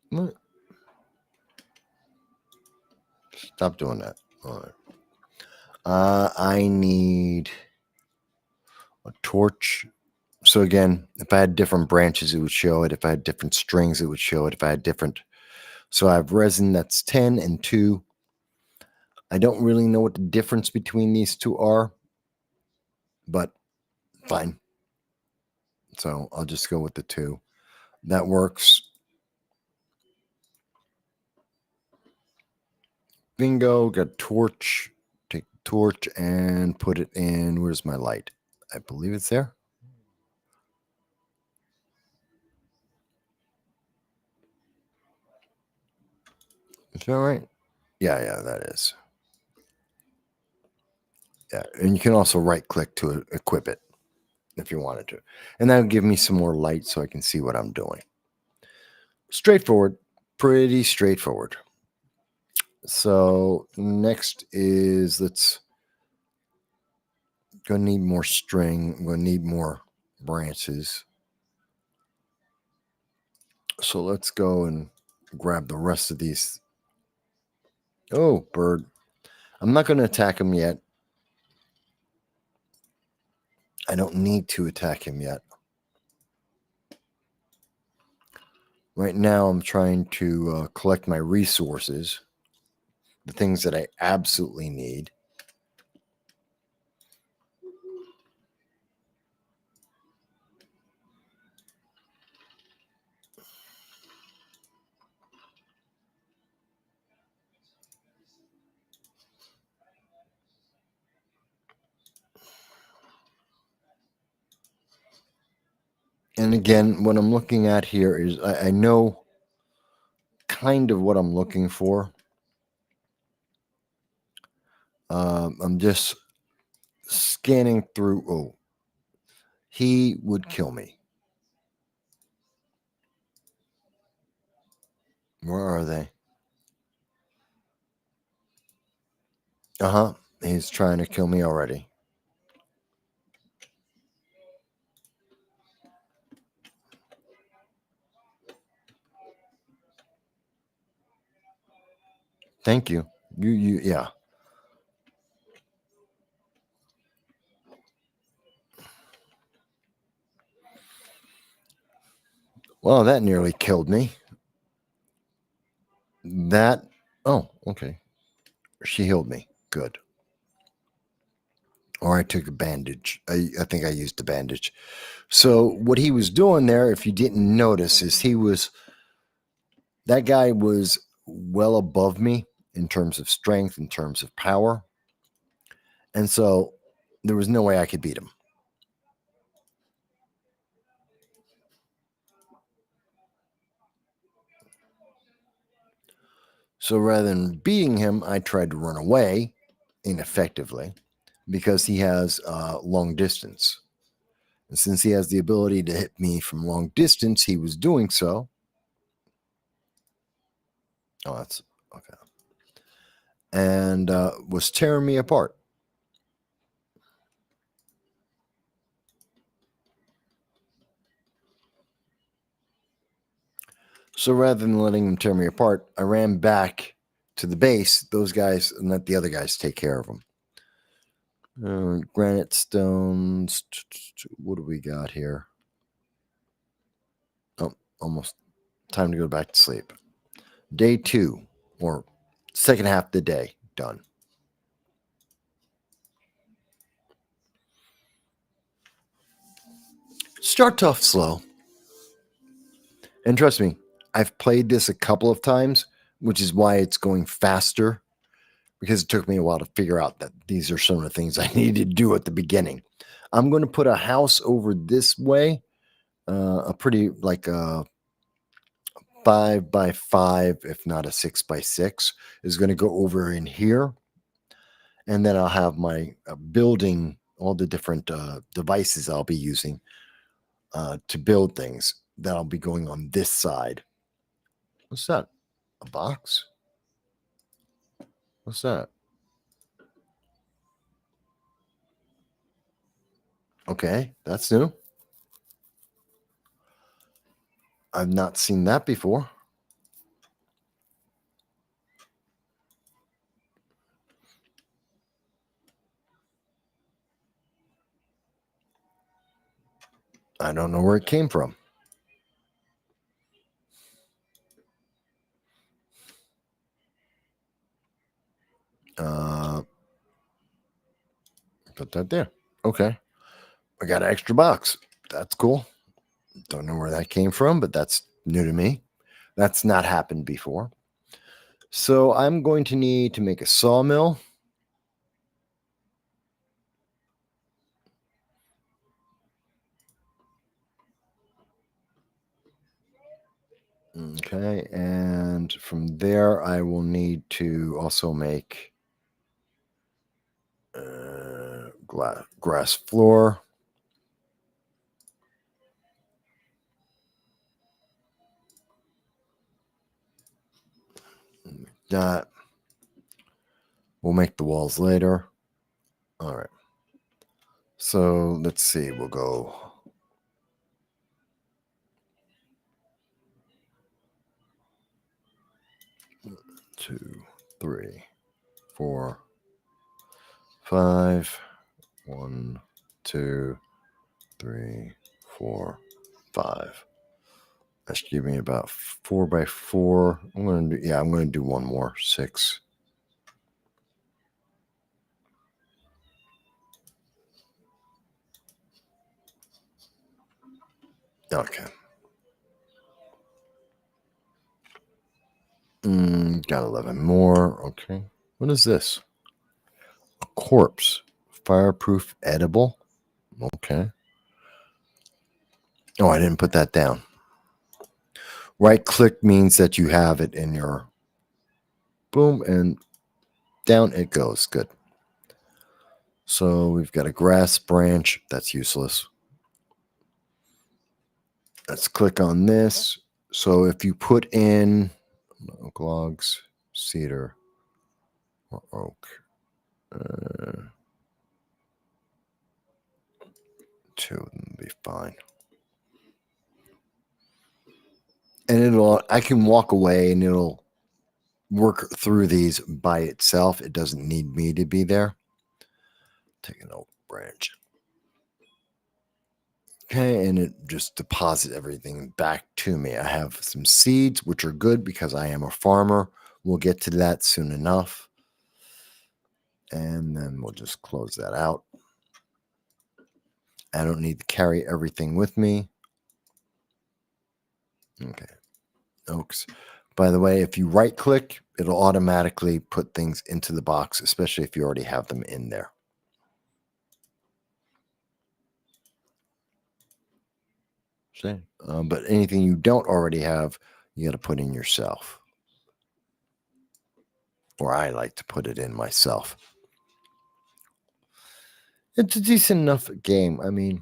What? Stop doing that. All right. I need a torch. So again, if I had different branches, it would show it. If I had different strings, it would show it. If I had different, so I have resin that's 10 and 2. I don't really know what the difference between these two are, but fine. So I'll just go with the 2. That works. Bingo, got torch. Take the torch and put it in. Where's my light? I believe it's there. Is that right? Yeah, that is. Yeah, and you can also right click to equip it if you wanted to. And that'll give me some more light so I can see what I'm doing. Straightforward, pretty straightforward. So next is let's gonna need more string. I'm gonna need more branches. So let's go and grab the rest of these. Oh, bird. I'm not gonna attack him yet. I don't need to attack him yet. Right now, I'm trying to collect my resources, the things that I absolutely need. And again, what I'm looking at here is I know kind of what I'm looking for. I'm just scanning through. Oh, he would kill me. Where are they? He's trying to kill me already. Thank you. Yeah. Well, that nearly killed me. Oh, okay. She healed me. Good. or I took a bandage. I think I used a bandage. So what he was doing there, if you didn't notice, is that guy was well above me in terms of strength, in terms of power. And so there was no way I could beat him. So rather than beating him, I tried to run away ineffectively because he has long distance. And since he has the ability to hit me from long distance, he was doing so. Oh, that's okay. And was tearing me apart. So rather than letting him tear me apart, I ran back to the base. Those guys and let the other guys take care of them. Granite stones. What do we got here? Oh, almost time to go back to sleep. Day 2, or second half of the day, done. Start off slow. And trust me, I've played this a couple of times, which is why it's going faster, because it took me a while to figure out that these are some of the things I needed to do at the beginning. I'm going to put a house over this way, a pretty like a 5x5, if not a 6x6, is going to go over in here. And then I'll have my building, all the different devices I'll be using to build things that'll be going on this side. What's that? A box? What's that? Okay, that's new. I've not seen that before. I don't know where it came from. Put that there. Okay. I got an extra box. That's cool. Don't know where that came from, but that's new to me. That's not happened before. So I'm going to need to make a sawmill. Okay, and from there I will need to also make grass floor. That we'll make the walls later. All right. So let's see. We'll go 2, 3, 4, 5. 1, 2, 3, 4, 5. That should give me about 4x4. I'm going to do one more. 6. Okay. Got 11 more. Okay. What is this? A corpse. Fireproof edible. Okay. Oh, I didn't put that down. Right click means that you have it in your boom, and down it goes. Good. So we've got a grass branch. That's useless. Let's click on this. So if you put in oak logs, cedar, or oak, 2 of them will be fine. And I can walk away and it'll work through these by itself. It doesn't need me to be there. Take an oak branch. Okay, and it just deposits everything back to me. I have some seeds, which are good because I am a farmer. We'll get to that soon enough. And then we'll just close that out. I don't need to carry everything with me. Okay. Oaks. By the way, if you right click, it'll automatically put things into the box, especially if you already have them in there. See? But anything you don't already have, you got to put in yourself. Or I like to put it in myself. It's a decent enough game. I mean,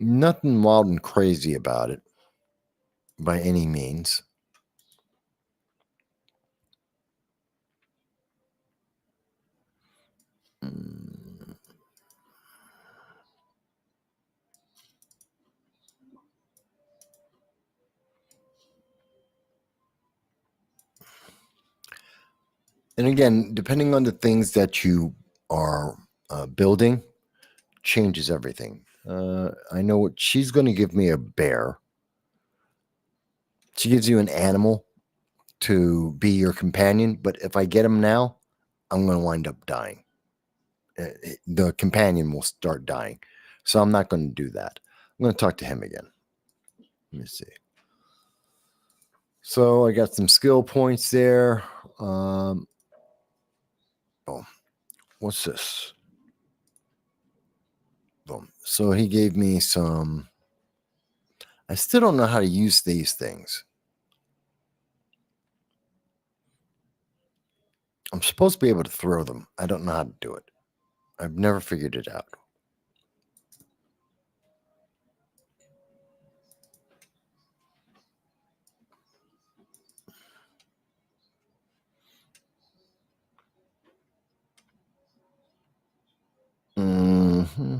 nothing wild and crazy about it by any means. Mm. And again, depending on the things that you are building, changes everything. I know what she's going to give me a bear. She gives you an animal to be your companion, but if I get him now, I'm going to wind up dying. The companion will start dying. So I'm not going to do that. I'm going to talk to him again. Let me see. So I got some skill points there. Oh, what's this? Boom. So he gave me some. I still don't know how to use these things. I'm supposed to be able to throw them. I don't know how to do it. I've never figured it out. Mm-hmm.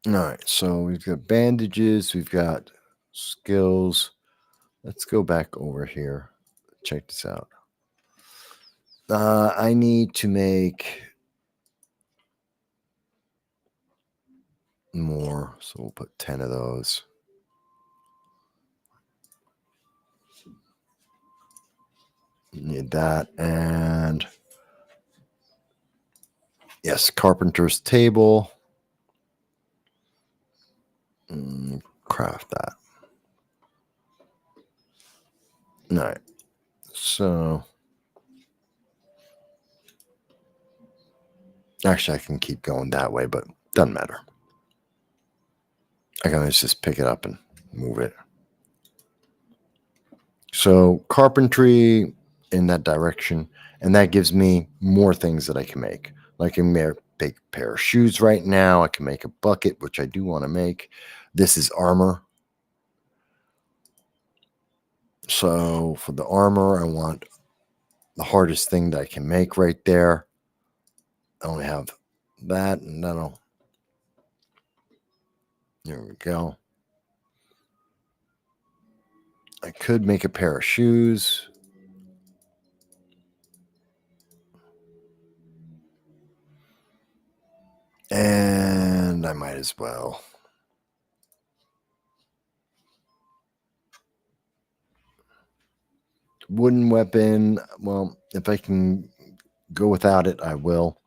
All right, so we've got bandages, we've got skills. Let's go back over here. Check this out. I need to make more, so we'll put 10 of those. Need that, and yes, carpenter's table. Craft that. All right, so actually I can keep going that way, but doesn't matter. I can always just pick it up and move it. So carpentry in that direction, and that gives me more things that I can make. Like I can make a pair of shoes right now. I can make a bucket, which I do want to make. This is armor. So for the armor, I want the hardest thing that I can make right there. I only have that, and that'll. There we go. I could make a pair of shoes. And I might as well. Wooden weapon. Well, if I can go without it, I will.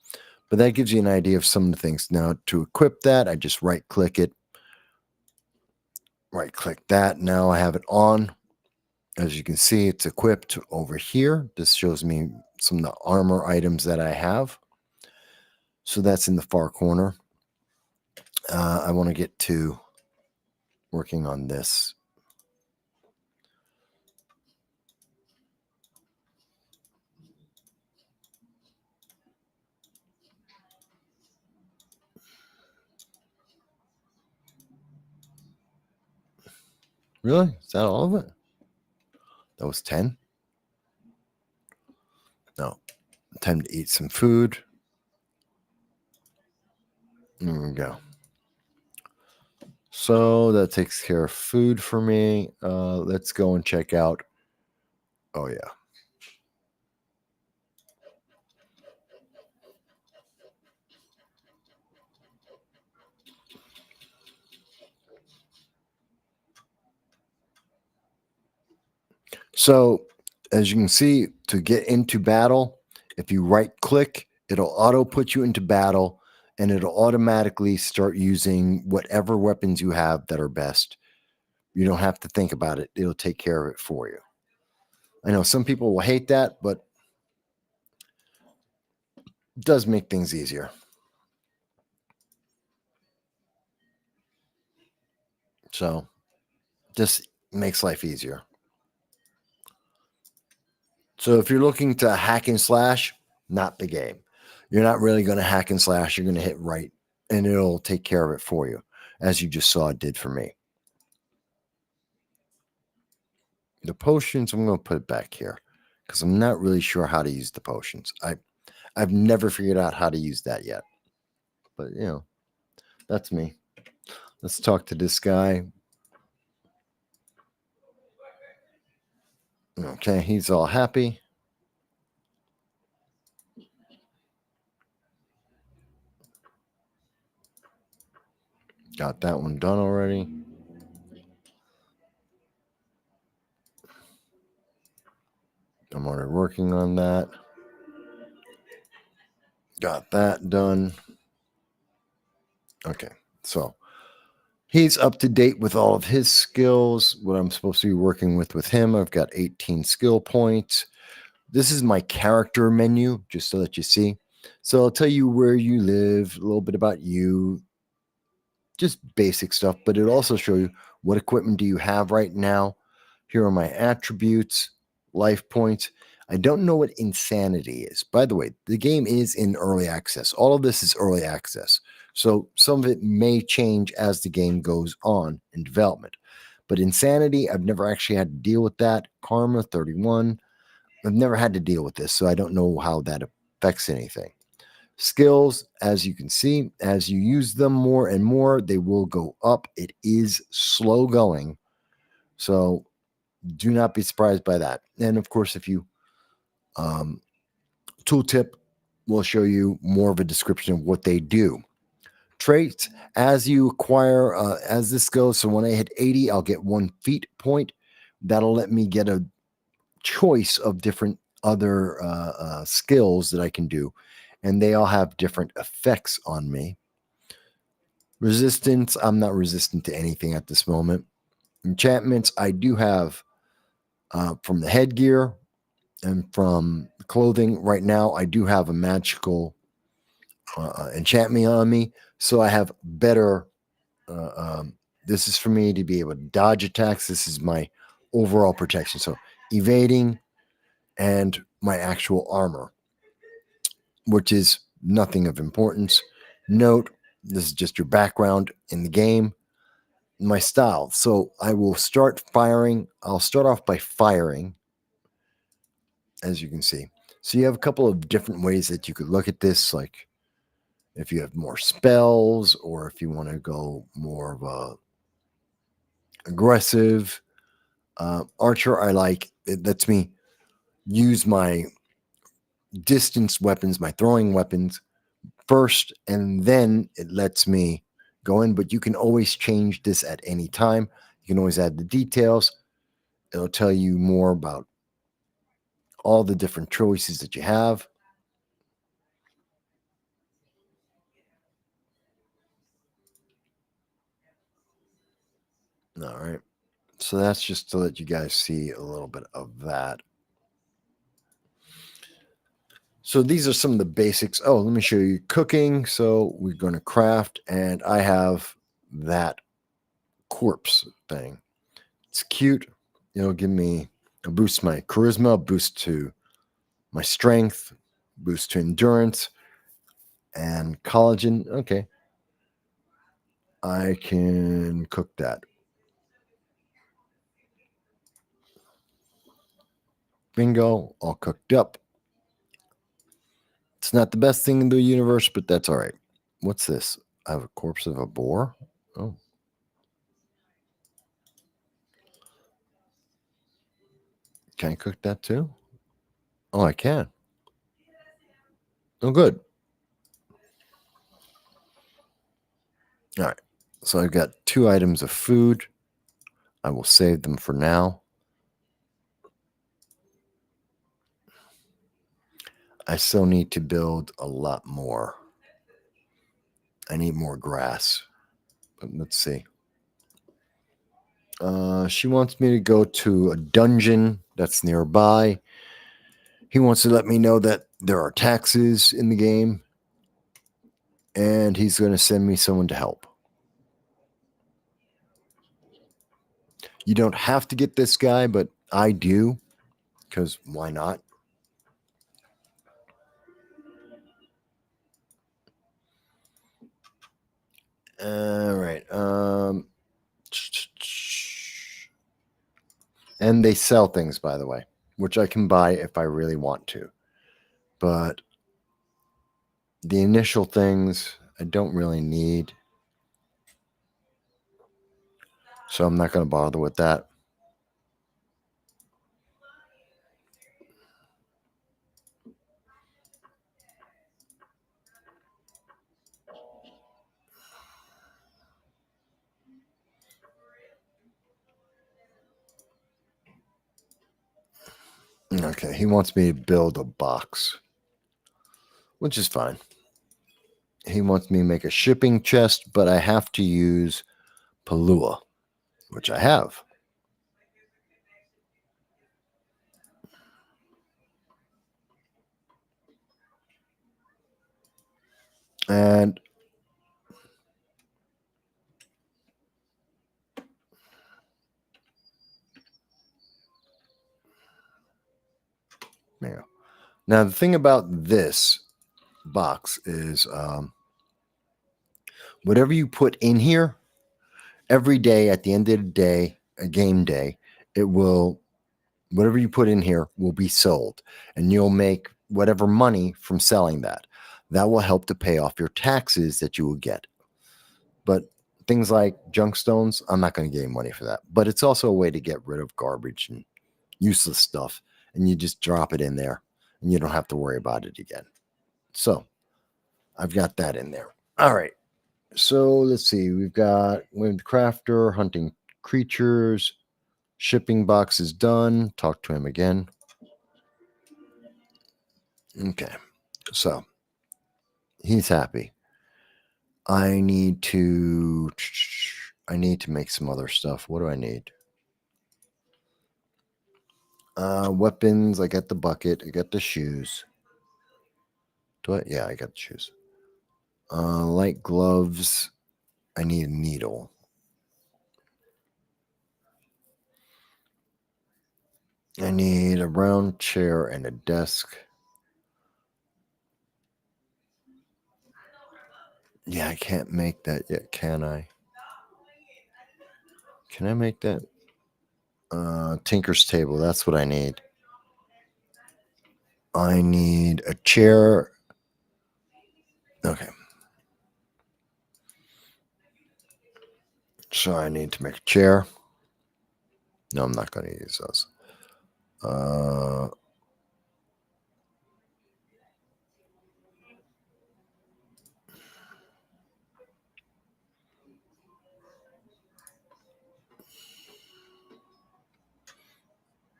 But that gives you an idea of some of the things. Now, to equip that, I just right click it. Right click that. Now I have it on. As you can see, it's equipped over here. This shows me some of the armor items that I have. So that's in the far corner. I want to get to working on this. Really? Is that all of it? That was 10? No. Time to eat some food. There we go. So that takes care of food for me. Let's go and check out. Oh, yeah. So as you can see, to get into battle, if you right click, It'll auto put you into battle, and it'll automatically start using whatever weapons you have that are best. You don't have to think about it. It'll take care of it for you. I know some people will hate that, but it does make things easier. So just makes life easier. So if you're looking to hack and slash, not the game. You're not really going to hack and slash. You're going to hit right, and it'll take care of it for you, as you just saw it did for me. The potions, I'm going to put it back here because I'm not really sure how to use the potions. I've never figured out how to use that yet. But, that's me. Let's talk to this guy. Okay, he's all happy. Got that one done already. I'm already working on that. Got that done. Okay, so he's up to date with all of his skills, what I'm supposed to be working with him. I've got 18 skill points. This is my character menu, just so that you see. So I'll tell you where you live, a little bit about you, just basic stuff, but it'll also show you what equipment do you have right now. Here are my attributes, life points. I don't know what insanity is. By the way, the game is in early access. All of this is early access. So some of it may change as the game goes on in development. But insanity, I've never actually had to deal with that. Karma, 31. I've never had to deal with this, so I don't know how that affects anything. Skills, as you can see, as you use them more and more, they will go up. It is slow going. So do not be surprised by that. And of course, if you tooltip will show you more of a description of what they do. Traits, as you acquire, as this goes, so when I hit 80, I'll get 1 feat point. That'll let me get a choice of different other skills that I can do, and they all have different effects on me. Resistance, I'm not resistant to anything at this moment. Enchantments, I do have from the headgear and from clothing. Right now, I do have a magical enchantment on me, so I have better. This is for me to be able to dodge attacks. This is my overall protection. So evading and my actual armor, which is nothing of importance. Note, this is just your background in the game. My style. So I will start firing. I'll start off by firing, as you can see. So you have a couple of different ways that you could look at this, like if you have more spells or if you want to go more of a aggressive. Archer, I like. It lets me use my distance weapons, my throwing weapons first, and then it lets me go in. But you can always change this at any time. You can always add the details. It'll tell you more about all the different choices that you have. All right. So that's just to let you guys see a little bit of that. So these are some of the basics. Oh, let me show you cooking. So we're going to craft, and I have that corpse thing. It's cute. It'll give me a boost to my charisma, boost to my strength, boost to endurance, and collagen. Okay. I can cook that. Bingo, all cooked up. It's not the best thing in the universe, but that's all right. What's this? I have a corpse of a boar. Oh. Can I cook that too? Oh, I can. Oh, good. All right. So I've got 2 items of food. I will save them for now. I still need to build a lot more. I need more grass. But let's see. She wants me to go to a dungeon that's nearby. He wants to let me know that there are taxes in the game. And he's going to send me someone to help. You don't have to get this guy, but I do. Because why not? All right. And they sell things, by the way, which I can buy if I really want to. But the initial things I don't really need. So I'm not going to bother with that. Okay, he wants me to build a box, which is fine. He wants me to make a shipping chest, but I have to use Palua, which I have. And yeah. Now, the thing about this box is whatever you put in here, every day at the end of the day, a game day, it will, whatever you put in here will be sold. And you'll make whatever money from selling that. That will help to pay off your taxes that you will get. But things like junk stones, I'm not going to get any money for that. But it's also a way to get rid of garbage and useless stuff. And you just drop it in there and you don't have to worry about it again. So I've got that in there. All right. So let's see. We've got Wind Crafter, hunting creatures, shipping box is done. Talk to him again. Okay. So he's happy. I need to make some other stuff. What do I need? Weapons. I got the bucket. I got the shoes. Do I? Yeah, I got the shoes. Light gloves. I need a needle. I need a round chair and a desk. Yeah, I can't make that yet, can I? Can I make that? Tinker's table. That's what I need. I need a chair. Okay. So I need to make a chair. No, I'm not going to use those.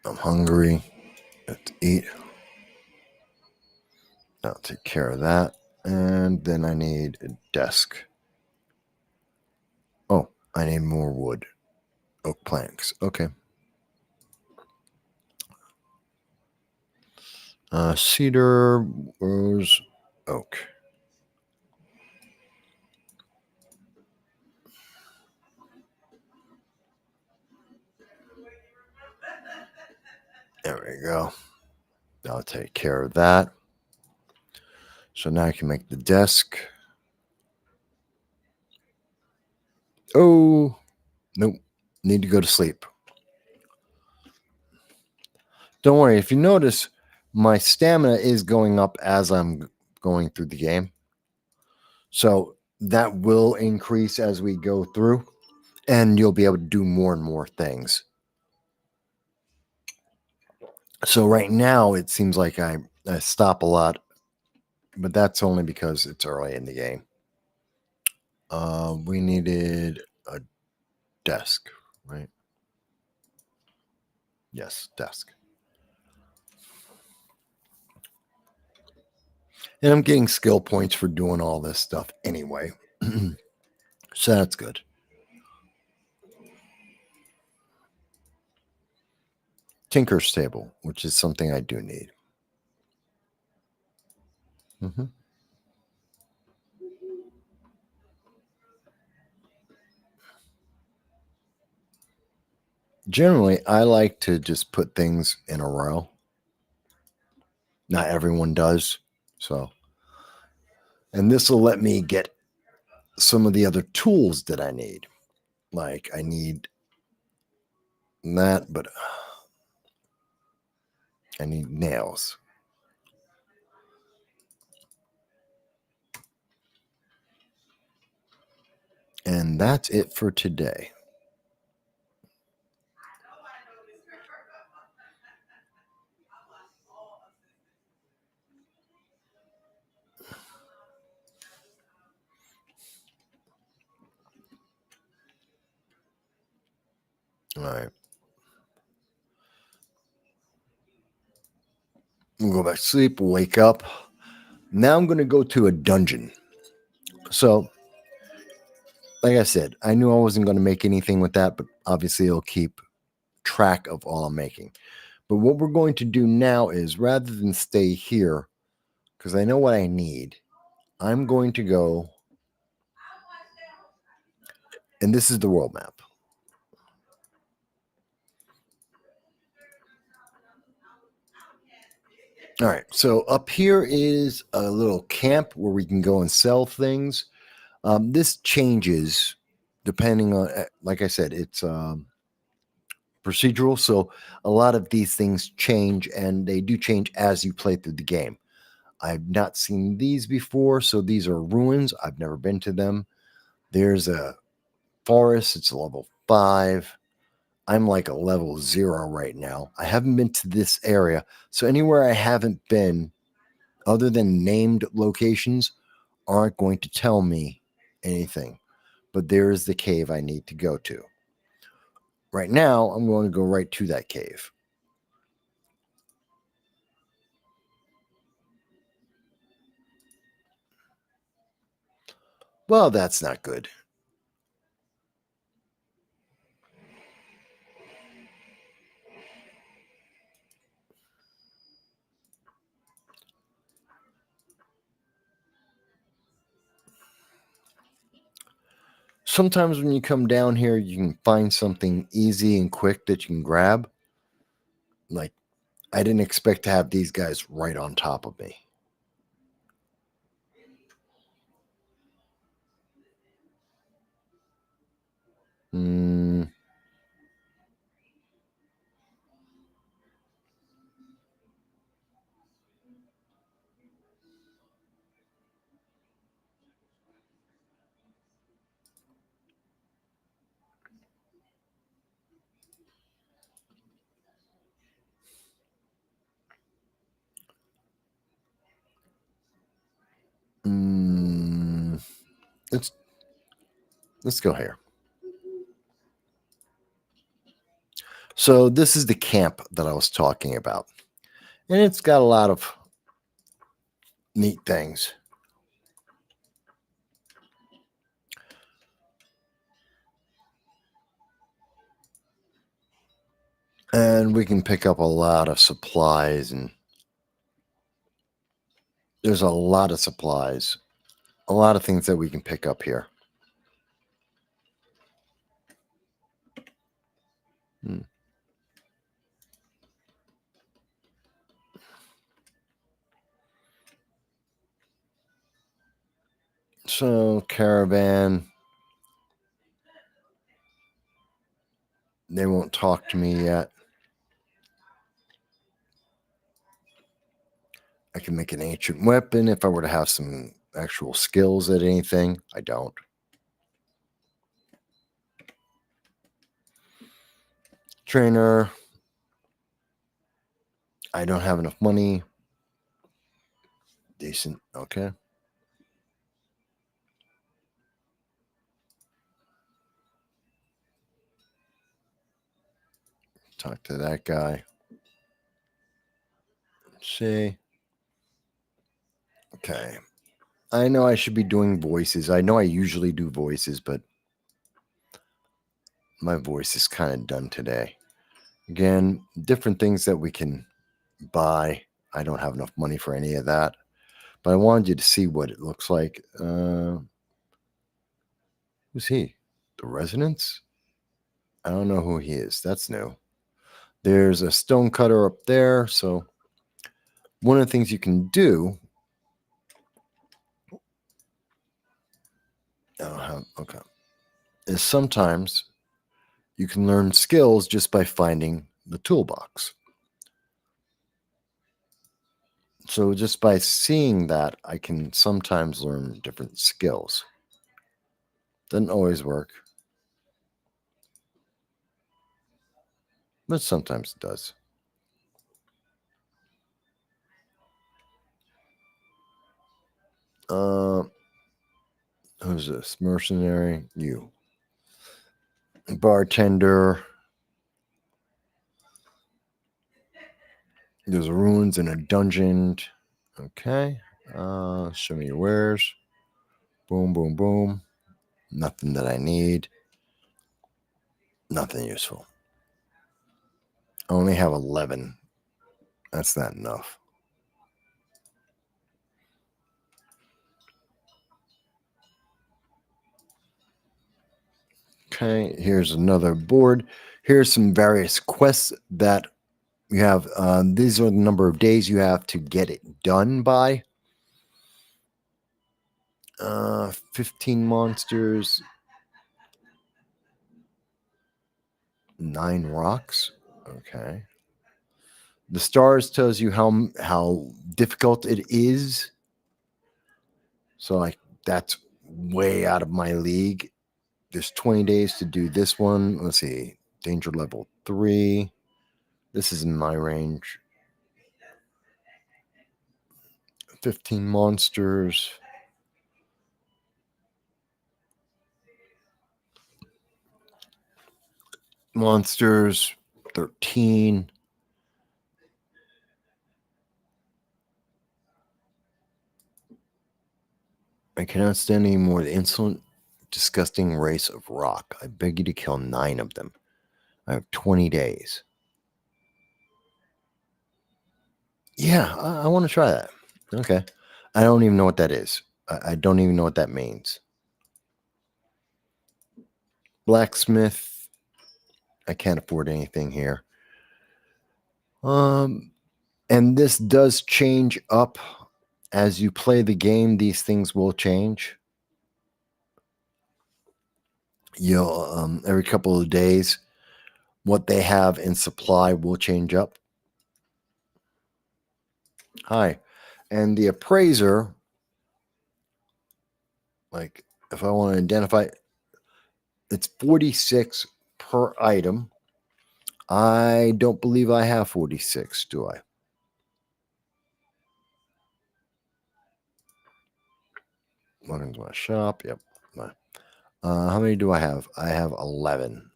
I'm hungry. Let's eat. I'll take care of that. And then I need a desk. Oh, I need more wood. Oak planks. Okay. Cedar, rose, oak. There we go. I'll take care of that. So now I can make the desk. Oh, nope. Need to go to sleep. Don't worry. If you notice, my stamina is going up as I'm going through the game. So that will increase as we go through, and you'll be able to do more and more things. So right now, it seems like I stop a lot, but that's only because it's early in the game. We needed a desk, right? Yes, desk. And I'm getting skill points for doing all this stuff anyway. So that's good. Tinker's table, which is something I do need. Mhm. Generally, I like to just put things in a row. Not everyone does. So, and this will let me get some of the other tools that I need. Like I need that, but I need nails. And that's it for today. All right. We'll go back to sleep, wake up. Now I'm going to go to a dungeon. So, like I said, I knew I wasn't going to make anything with that, but obviously it'll keep track of all I'm making. But what we're going to do now is rather than stay here, because I know what I need, I'm going to go, and this is the world map. All right, so up here is a little camp where we can go and sell things. This changes depending on, like I said, it's procedural. So a lot of these things change, and they do change as you play through the game. I've not seen these before, so these are ruins. I've never been to them. There's a forest, it's a level 5. I'm like a level 0 right now. I haven't been to this area, so anywhere I haven't been, other than named locations, aren't going to tell me anything. But there is the cave I need to go to. Right now, I'm going to go right to that cave. Well, that's not good. Sometimes when you come down here, you can find something easy and quick that you can grab. Like, I didn't expect to have these guys right on top of me. Hmm. Mm, let's let's go here. So this is the camp that I was talking about, and it's got a lot of neat things. And we can pick up a lot of supplies, and there's a lot of supplies, a lot of things that we can pick up here. Hmm. So caravan, they won't talk to me yet. I can make an ancient weapon if I were to have some actual skills at anything. I don't. Trainer. I don't have enough money. Decent. Okay. Talk to that guy. See. Okay. I know I should be doing voices. I know I usually do voices, but my voice is kind of done today. Again, different things that we can buy. I don't have enough money for any of that, but I wanted you to see what it looks like. Who's he? The Resonance? I don't know who he is. That's new. There's a stone cutter up there. So one of the things you can do. I don't have, okay. Is sometimes you can learn skills just by finding the toolbox. So just by seeing that, I can sometimes learn different skills. Doesn't always work, but sometimes it does. Who's this? Mercenary? You. Bartender. There's ruins in a dungeon. Okay. Show me your wares. Boom, boom, boom. Nothing that I need. Nothing useful. I only have 11. That's not enough. Okay, here's another board. Here's some various quests that you have. These are the number of days you have to get it done by. 15 monsters, 9 rocks. Okay. The stars tells you how difficult it is. So like that's way out of my league. There's 20 days to do this one. Let's see. Danger level 3. This is in my range. 15 monsters. Monsters 13. I cannot stand any more the insolent, disgusting race of rock. I beg you to kill 9 of them. I have 20 days. Yeah, I want to try that. Okay. I don't even know what that is. I don't even know what that means. Blacksmith. I can't afford anything here. And this does change up as you play the game. These things will change. You'll every couple of days, what they have in supply will change up. Hi, and the appraiser. Like if I want to identify, it's 46 per item. I don't believe I have 46, do I? Welcome to my shop. Yep. How many do I have? I have 11.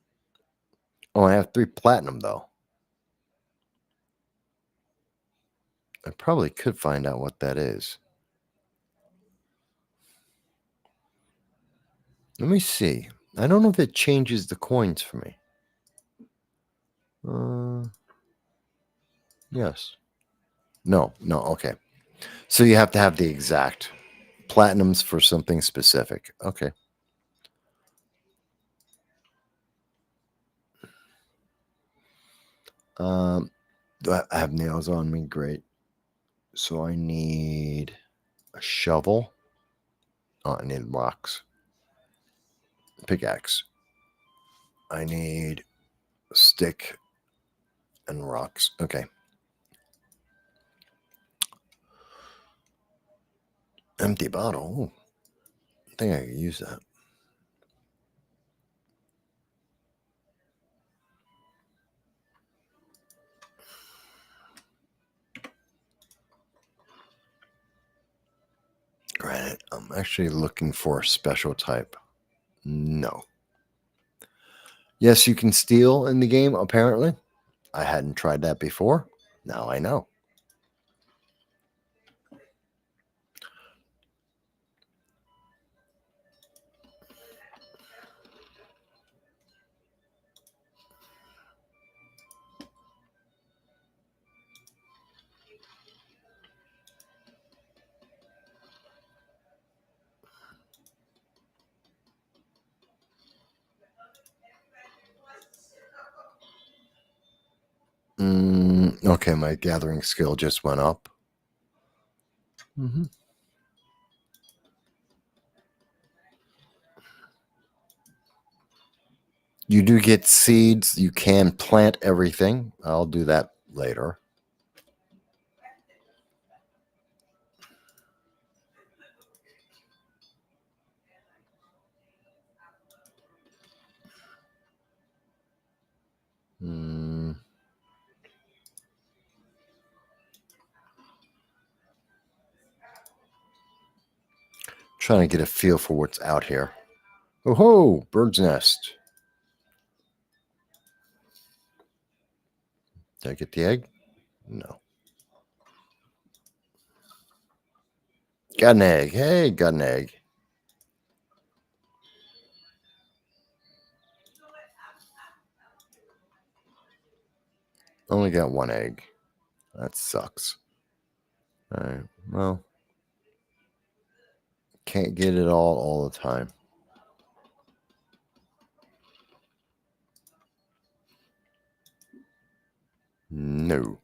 Oh, I have 3 platinum, though. I probably could find out what that is. Let me see. I don't know if it changes the coins for me. Yes. No, okay. So you have to have the exact platinums for something specific. Okay. Do I have nails on me? Great. So I need a shovel. Oh, I need rocks. Pickaxe. I need a stick and rocks. Okay. Empty bottle. Ooh, I think I could use that. Granite. I'm actually looking for a special type. No. Yes, you can steal in the game, apparently. I hadn't tried that before. Now I know. Okay, my gathering skill just went up. Mm-hmm. You do get seeds. You can plant everything. I'll do that later. Mm. Trying to get a feel for what's out here. Oh ho! Bird's nest. Did I get the egg? No. Got an egg. Hey, got an egg. Only got one egg. That sucks. All right. Well, can't get it all the time. No.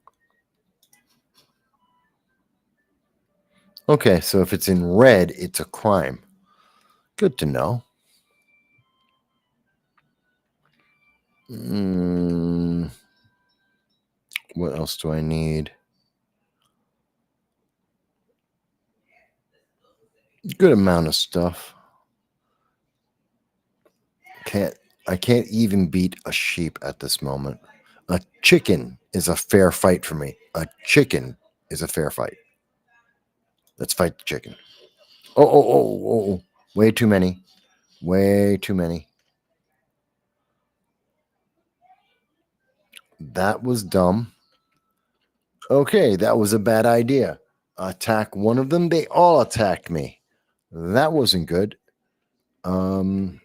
Okay, so if it's in red, it's a crime. Good to know. What else do I need? Good amount of stuff. I can't even beat a sheep at this moment. A chicken is a fair fight for me. A chicken is a fair fight. Let's fight the chicken. Oh. Way too many. Way too many. That was dumb. Okay, that was a bad idea. Attack one of them, they all attacked me. That wasn't good. I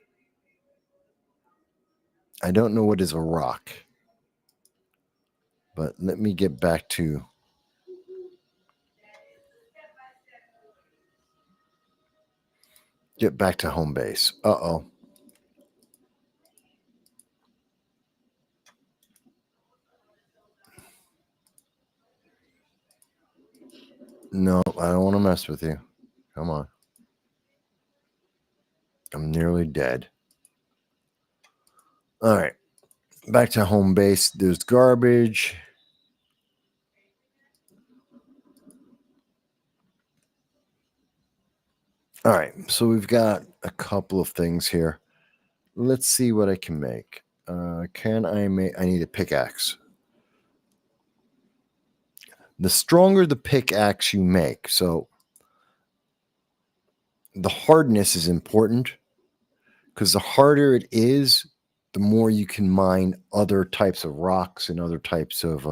don't know what is a rock. But let me get back to home base. Uh-oh. No, I don't want to mess with you. Come on. I'm nearly dead. All right. Back to home base. There's garbage. All right. So we've got a couple of things here. Let's see what I can make. Can I make... I need a pickaxe. The stronger the pickaxe you make, so the hardness is important, because the harder it is, the more you can mine other types of rocks and other types of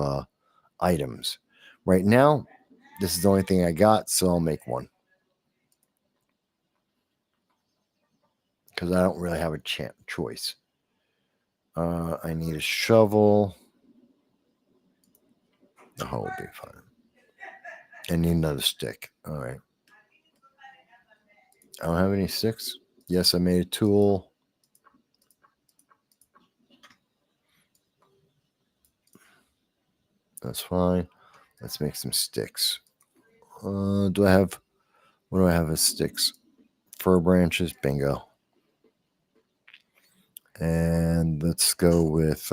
items. Right now, this is the only thing I got, so I'll make one. Because I don't really have a choice. I need a shovel. The hoe will be fine. I need another stick. All right. I don't have any sticks. Yes, I made a tool. That's fine. Let's make some sticks. What do I have as sticks? Fir branches. Bingo. And let's go with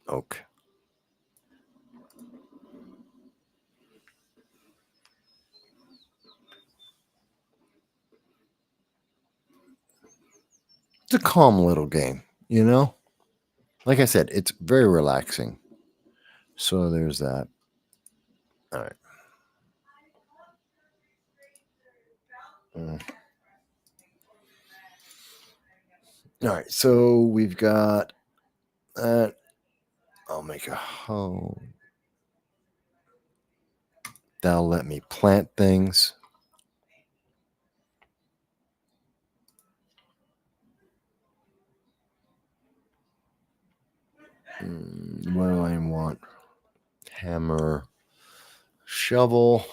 oak. It's a calm little game, you know? Like I said, it's very relaxing. So there's that. All right. All right. So we've got that. I'll make a hoe. That'll let me plant things. What do I want? Hammer. Shovel.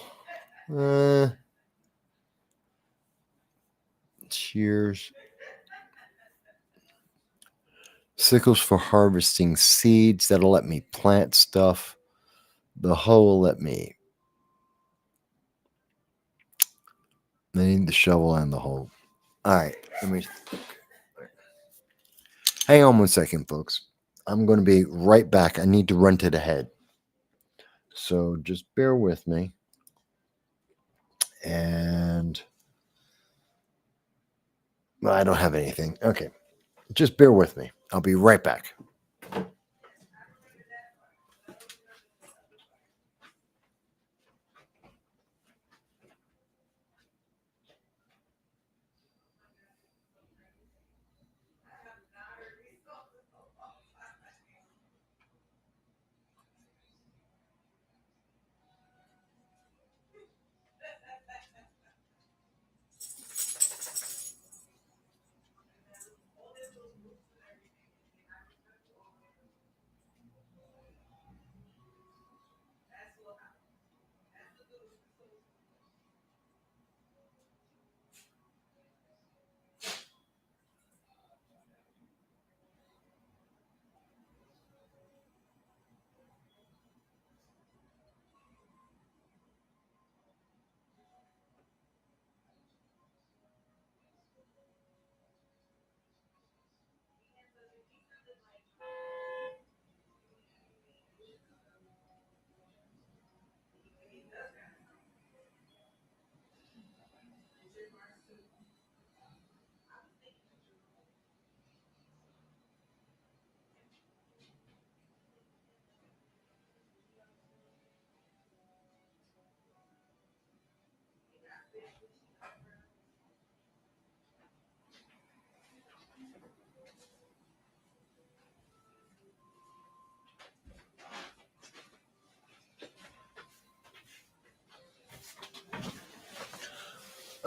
Shears. Sickles for harvesting seeds. That'll let me plant stuff. The hoe will let me. I need the shovel and the hoe. All right. Let me. Hang on 1 second, folks. I'm going to be right back. I need to run to the head. So just bear with me. And well, I don't have anything. Okay. Just bear with me. I'll be right back.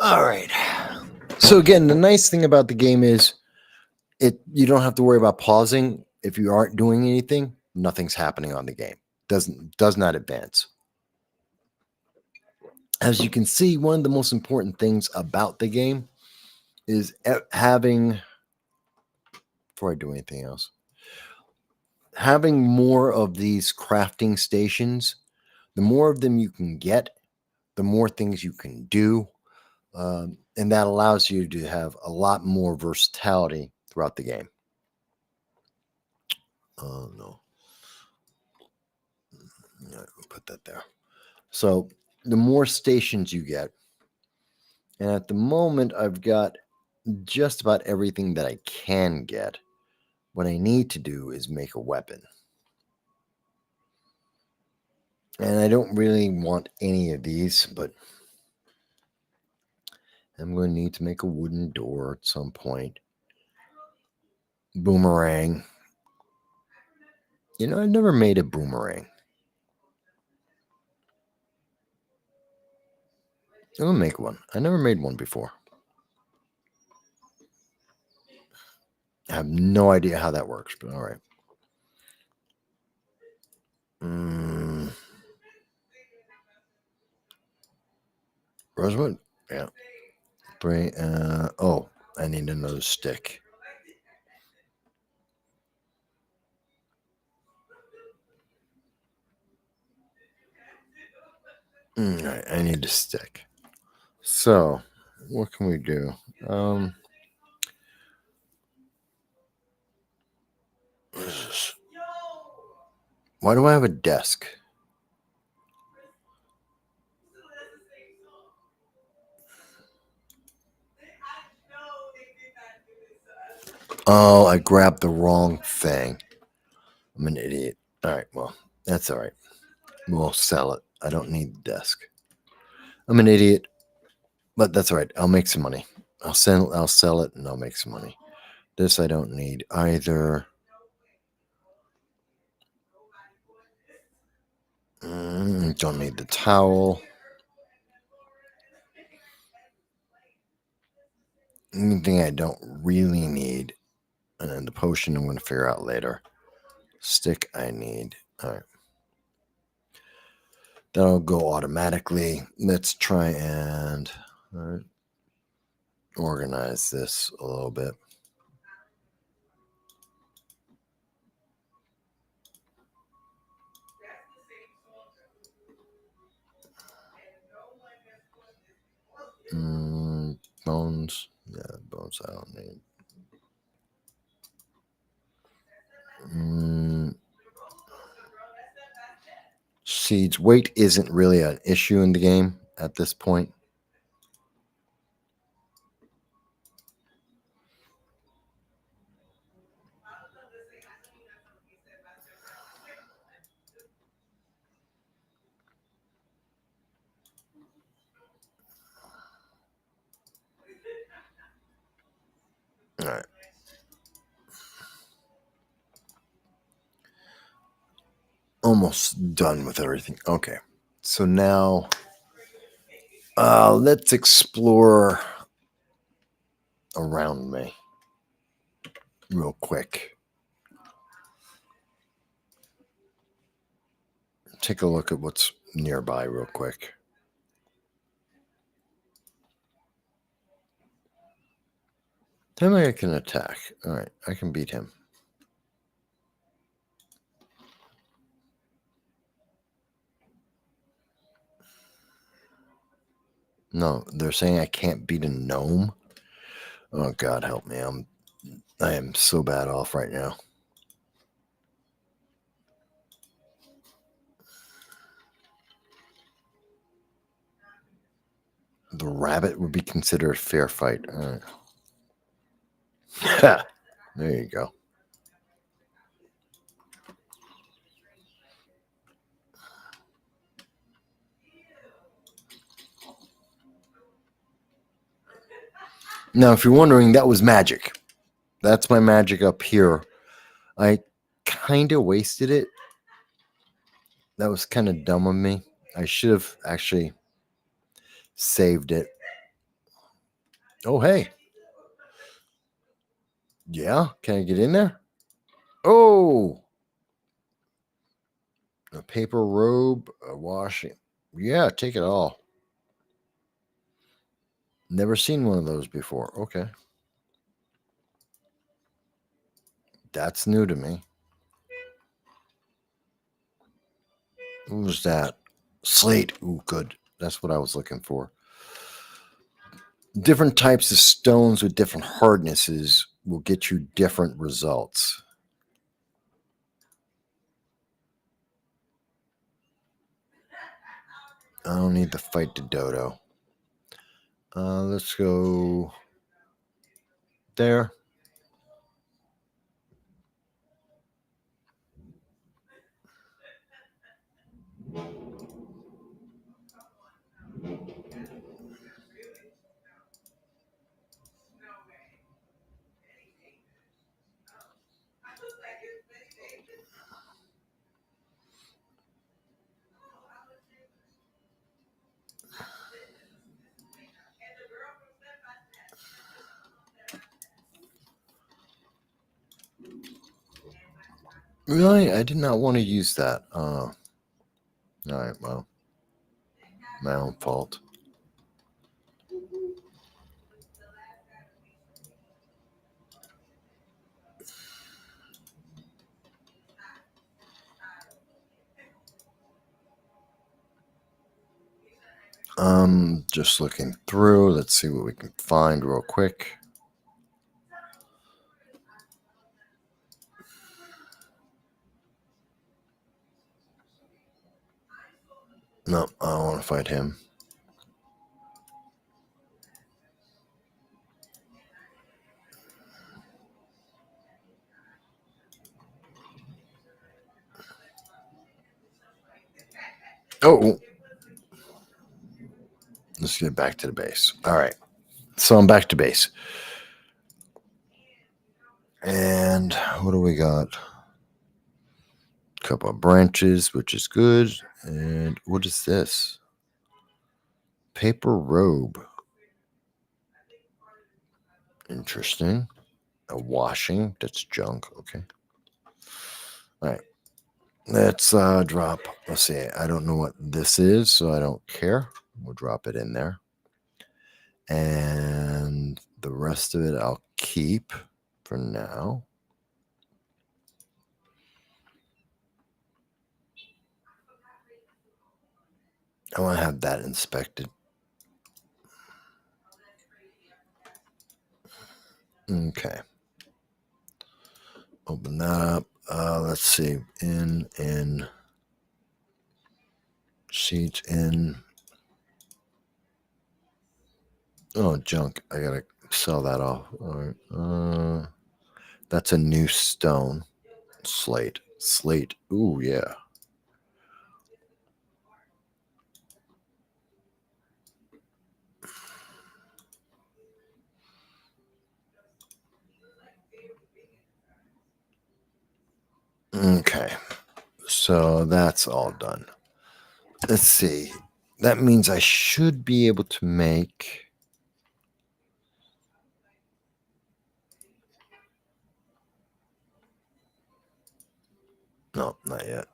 All right. So again, the nice thing about the game is you don't have to worry about pausing. If you aren't doing anything, nothing's happening on the game. Does not advance. As you can see, one of the most important things about the game is having, before I do anything else, having more of these crafting stations. The more of them you can get, the more things you can do. And that allows you to have a lot more versatility throughout the game. Oh, no. Put that there. So the more stations you get, and at the moment I've got just about everything that I can get. What I need to do is make a weapon. And I don't really want any of these, but I'm going to need to make a wooden door at some point. Boomerang. You know, I've never made a boomerang. I'm going to make one. I never made one before. I have no idea how that works, but all right. Rosewood? Yeah. I need another stick. All right, I need a stick. So, what can we do? What is this? Why do I have a desk? Oh, I grabbed the wrong thing. I'm an idiot. All right, well, that's all right. We'll sell it. I don't need the desk. I'm an idiot, but that's all right. I'll make some money. I'll sell it and I'll make some money. This I don't need either. Don't need the towel. Anything I don't really need. And then the potion I'm going to figure out later. Stick I need. All right. That'll go automatically. Let's try and organize this a little bit. Bones. Yeah, bones I don't need. Seeds. Weight isn't really an issue in the game at this point. All right. Almost done with everything. Okay. So now let's explore around me real quick. Take a look at what's nearby real quick. Tell me I can attack. All right. I can beat him. No, they're saying I can't beat a gnome. Oh God, help me! I am so bad off right now. The rabbit would be considered a fair fight. All right. There you go. Now, if you're wondering, that was magic. That's my magic up here. I kind of wasted it. That was kind of dumb of me. I should have actually saved it. Oh, hey. Yeah, can I get in there? Oh, a paper robe, a washing. Yeah, take it all. Never seen one of those before. Okay. That's new to me. What was that? Slate. Ooh, good. That's what I was looking for. Different types of stones with different hardnesses will get you different results. I don't need to fight the dodo. Let's go there. Really? I did not want to use that. All right, well, my own fault. Just looking through. Let's see what we can find real quick. No, I don't want to fight him. Oh, let's get back to the base. All right. So I'm back to base. And what do we got? Couple of branches, which is good. And what is this? Paper robe. Interesting. A washing. That's junk. Okay. All right. Let's drop. Let's see. I don't know what this is, so I don't care. We'll drop it in there. And the rest of it I'll keep for now. I want to have that inspected. Okay. Open that up. Let's see. In, sheets in. Oh, junk. I gotta sell that off. All right. That's a new stone. Slate. Slate. Ooh, yeah. Okay. So that's all done. Let's see. That means I should be able to make. No, not yet.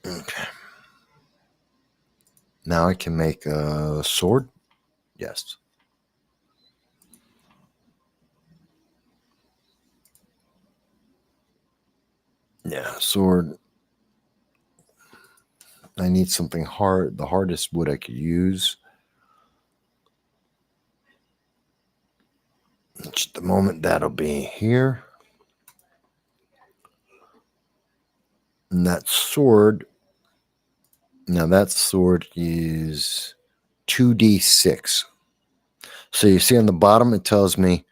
Okay. Now I can make a sword. Yes. Yeah, sword. I need something hard, the hardest wood I could use. Just the moment that'll be here. And that sword. Now that sword is 2d6. So you see on the bottom, it tells me.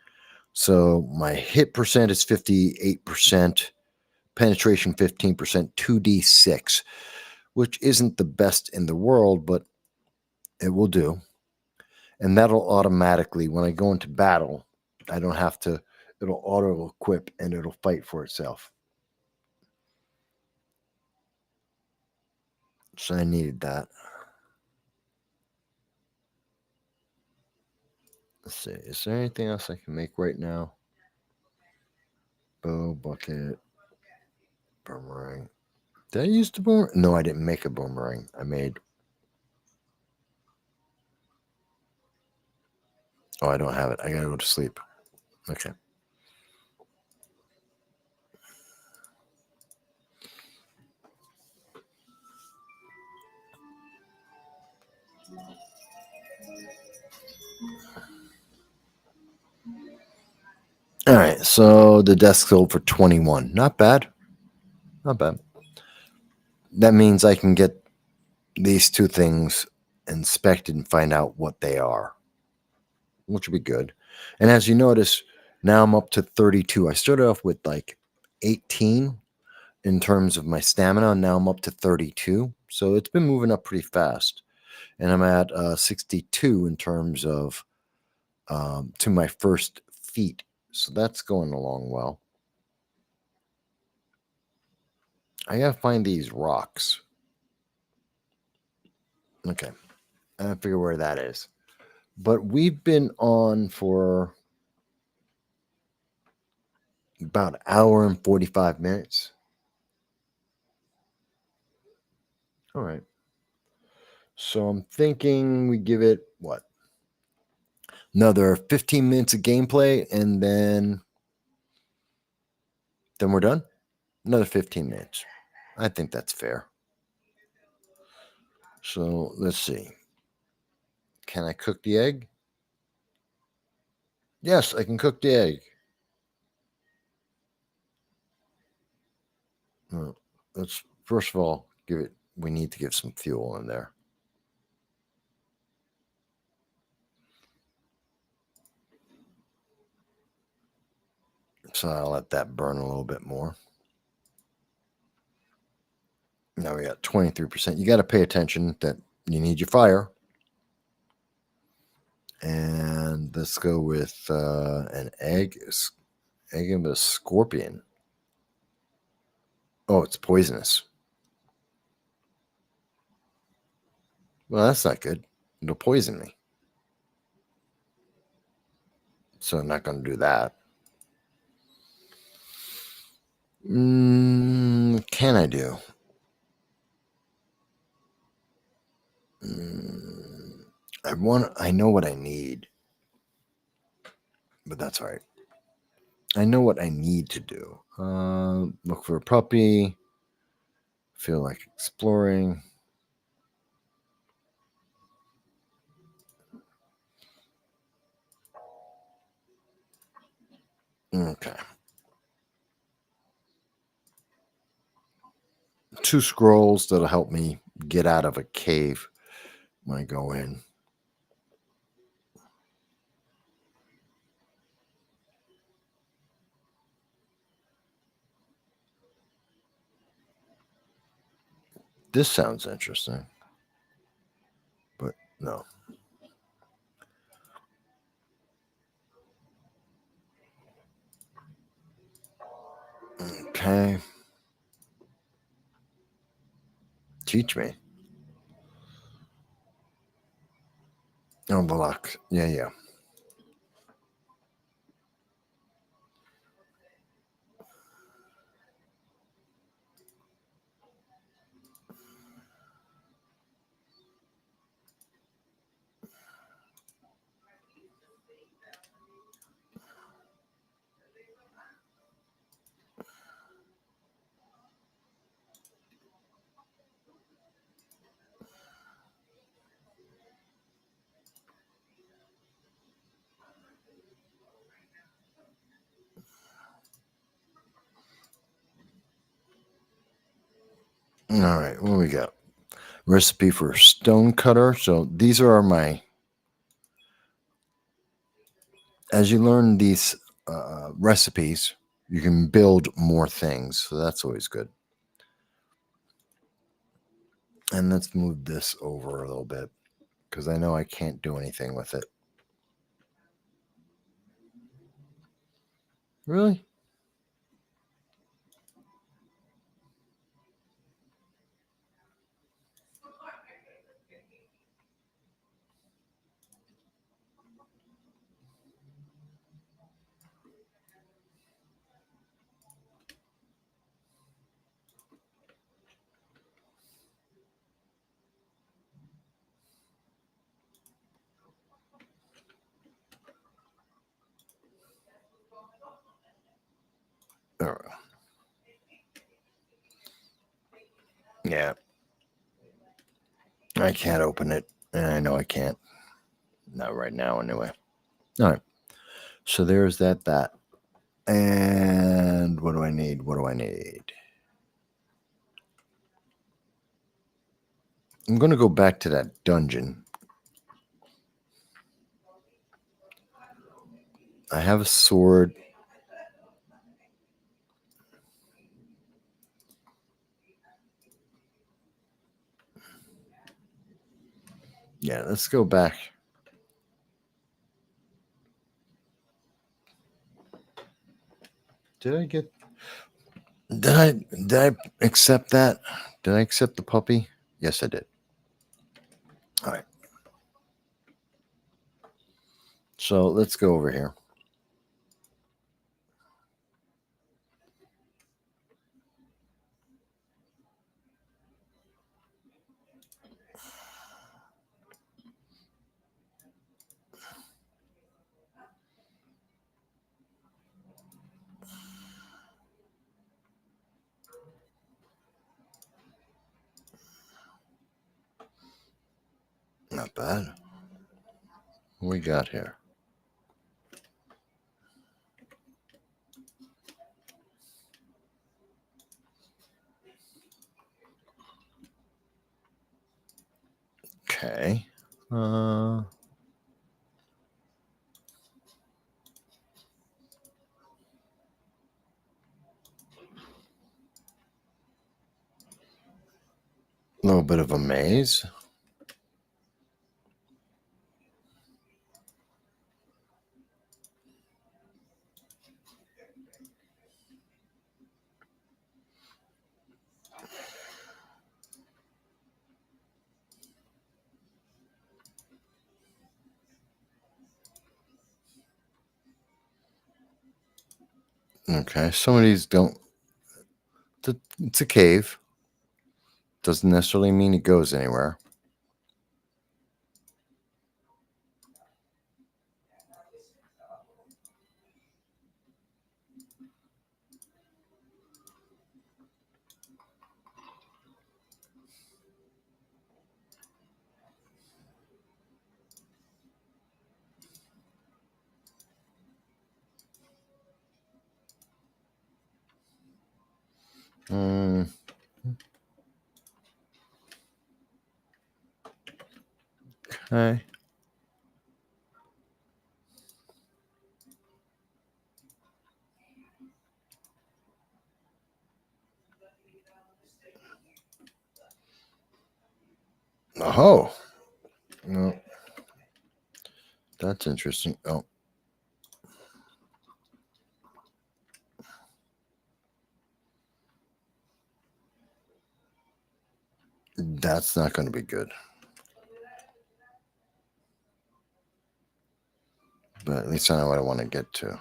So my hit percent is 58%, penetration 15%, 2d6, which isn't the best in the world, but it will do. And that'll automatically, when I go into battle, I don't have to, it'll auto equip and it'll fight for itself. So I needed that. Let's see. Is there anything else I can make right now? Bow, bucket, boomerang. Did I use the boomerang? No, I didn't make a boomerang. I made. Oh, I don't have it. I gotta go to sleep. Okay. All right. So the desk sold for 21. Not bad. Not bad. That means I can get these two things inspected and find out what they are, which would be good. And as you notice, now I'm up to 32. I started off with like 18 in terms of my stamina, and now I'm up to 32. So it's been moving up pretty fast. And I'm at 62 in terms of to my first feat. So that's going along well. I gotta find these rocks. Okay. I gotta figure where that is. But we've been on for about an hour and 45 minutes. All right. So I'm thinking we give it what? Another 15 minutes of gameplay and then we're done. Another 15 minutes. I think that's fair. So let's see. Can I cook the egg? Yes, I can cook the egg. Let's first of all give it. We need to give some fuel in there. So I'll let that burn a little bit more. Now we got 23%. You got to pay attention that you need your fire. And let's go with an egg. Egg and a scorpion. Oh, it's poisonous. Well, that's not good. It'll poison me. So I'm not going to do that. Can I do? I know what I need, but that's all right. I know what I need to do. Look for a puppy. Feel like exploring. Okay. 2 scrolls that'll help me get out of a cave when I go in. This sounds interesting, but no. Okay. Teach me. Oh, block. Yeah, yeah. All right. What do we got? Recipe for stone cutter. So these are my. As you learn these recipes, you can build more things. So that's always good. And let's move this over a little bit because I know I can't do anything with it. Really? All right. Yeah. I can't open it. And I know I can't. Not right now, anyway. All right. So there's that. And what do I need? What do I need? I'm going to go back to that dungeon. I have a sword. Yeah, let's go back. Did I get did I accept that? Did I accept the puppy? Yes, I did. All right. So let's go over here. Not bad. What we got here? Okay. A little bit of a maze. Okay. Some of these don't. It's a cave. Doesn't necessarily mean it goes anywhere. Mm, okay. Oh, no, that's interesting. Oh, that's not going to be good. But at least I know what I want to get to.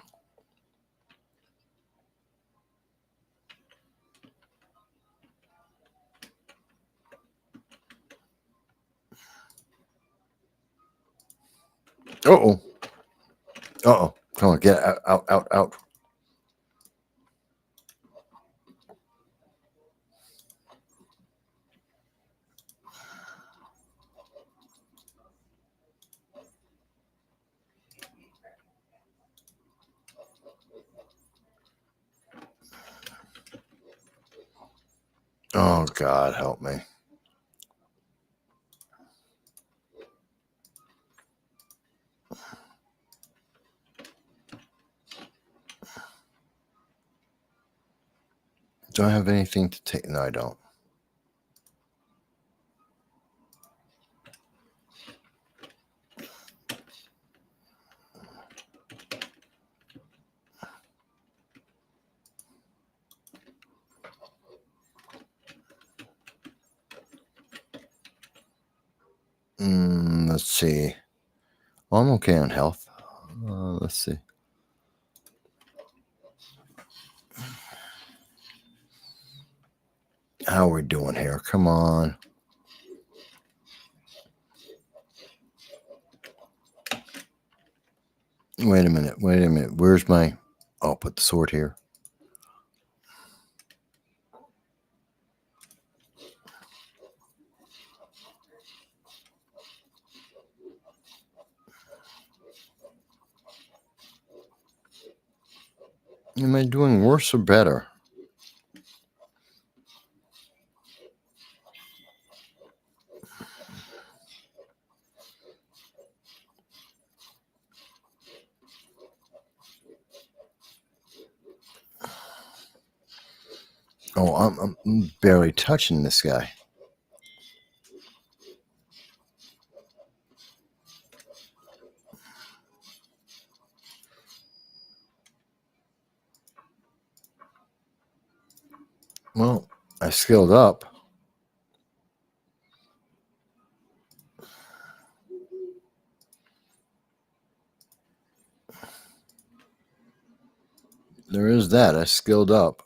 Oh, oh, come on, get out, out, out, out. Oh, God, help me. Do I have anything to take? No, I don't. Let's see. Well, I'm okay on health. Let's see. How are we doing here? Come on. Wait a minute. Wait a minute. Where's my... I'll put the sword here. Am I doing worse or better? Oh, I'm barely touching this guy. Well, I skilled up. There is that. I skilled up.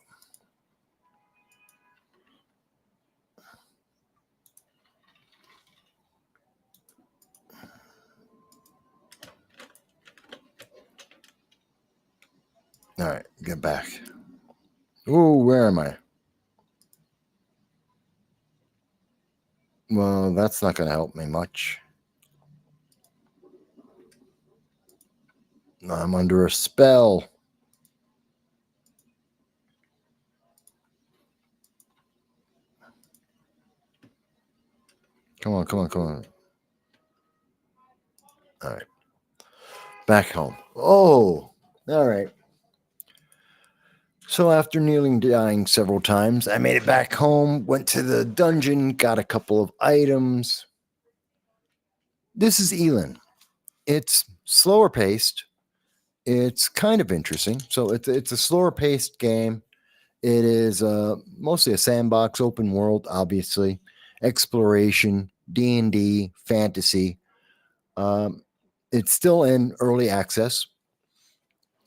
All right, get back. Ooh, where am I? Well, that's not going to help me much. I'm under a spell. Come on, come on, come on. All right. Back home. Oh, all right. So after nearly dying several times, I made it back home, went to the dungeon, got a couple of items. This is Elin. It's slower paced. It's kind of interesting. So it's a slower paced game. It is mostly a sandbox, open world, obviously, exploration, D&D, fantasy. Um, it's still in early access,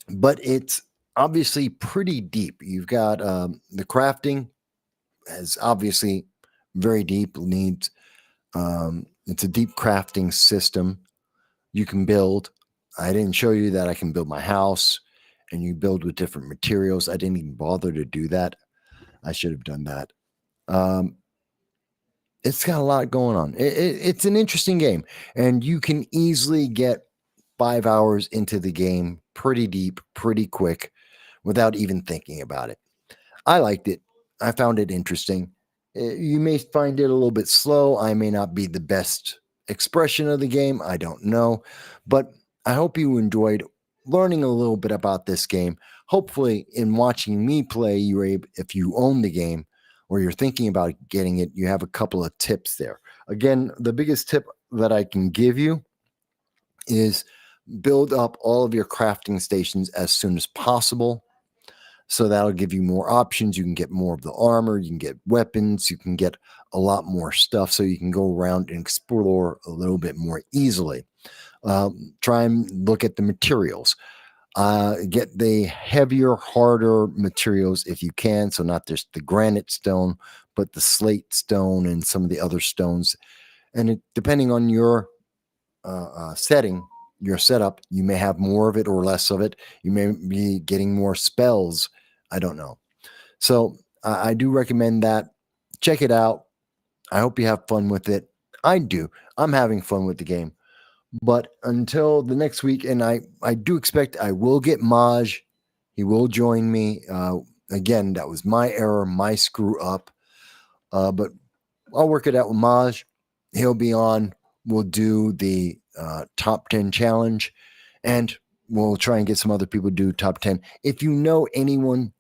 but it's obviously pretty deep. You've got the crafting is obviously very deep. Needs it's a deep crafting system. You can build. I didn't show you that I can build my house, and you build with different materials. I didn't even bother to do that. I should have done that. Um, it's got a lot going on. It's an interesting game, and you can easily get 5 hours into the game pretty deep, pretty quick, without even thinking about it. I liked it. I found it interesting. You may find it a little bit slow. I may not be the best expression of the game. I don't know. But I hope you enjoyed learning a little bit about this game. Hopefully, in watching me play, you're able, if you own the game or you're thinking about getting it, you have a couple of tips there. Again, the biggest tip that I can give you is build up all of your crafting stations as soon as possible. So that'll give you more options. You can get more of the armor, you can get weapons, you can get a lot more stuff so you can go around and explore a little bit more easily. Try and look at the materials. Get the heavier, harder materials if you can. So not just the granite stone, but the slate stone and some of the other stones. And depending on your setting, your setup, you may have more of it or less of it. You may be getting more spells. I don't know. So I do recommend that. Check it out. I hope you have fun with it. I do. I'm having fun with the game. But until the next week, and I do expect I will get Maj. He will join me. Again, that was my error, my screw up. But I'll work it out with Maj. He'll be on. We'll do the top 10 challenge, and we'll try and get some other people to do top 10. If you know anyone,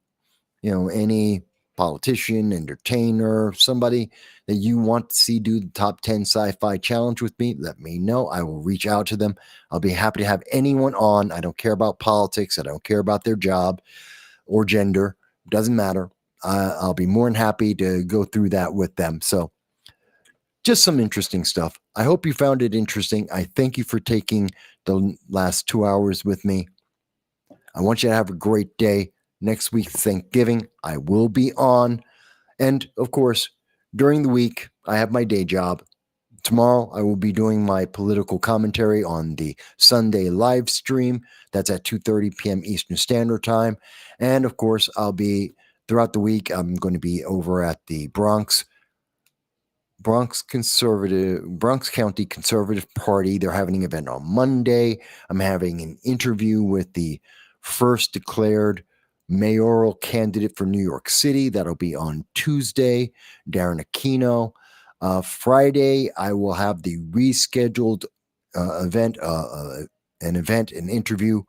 any politician, entertainer, somebody that you want to see do the top 10 sci-fi challenge with me, let me know. I will reach out to them. I'll be happy to have anyone on. I don't care about politics. I don't care about their job or gender. Doesn't matter. I'll be more than happy to go through that with them. So just some interesting stuff. I hope you found it interesting. I thank you for taking the last 2 hours with me. I want you to have a great day. Next week, Thanksgiving, I will be on. And of course, during the week, I have my day job. Tomorrow, I will be doing my political commentary on the Sunday live stream. That's at 2:30 p.m. Eastern Standard Time. And of course, I'll be throughout the week, I'm going to be over at the Bronx County Conservative Party. They're having an event on Monday. I'm having an interview with the first declared mayoral candidate for New York City. That'll be on Tuesday, Darren Aquino. Friday, I will have the rescheduled an interview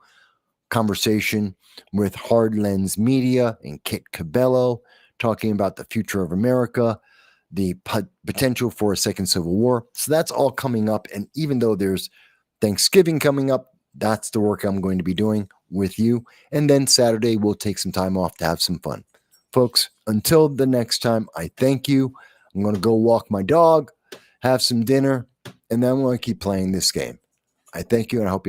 conversation with Hard Lens Media and Kit Cabello, talking about the future of America, the potential for a second civil war. So that's all coming up. And even though there's Thanksgiving coming up, that's the work I'm going to be doing with you. And then Saturday, we'll take some time off to have some fun. Folks, until the next time, I thank you. I'm going to go walk my dog, have some dinner, and then I'm going to keep playing this game. I thank you, and I hope you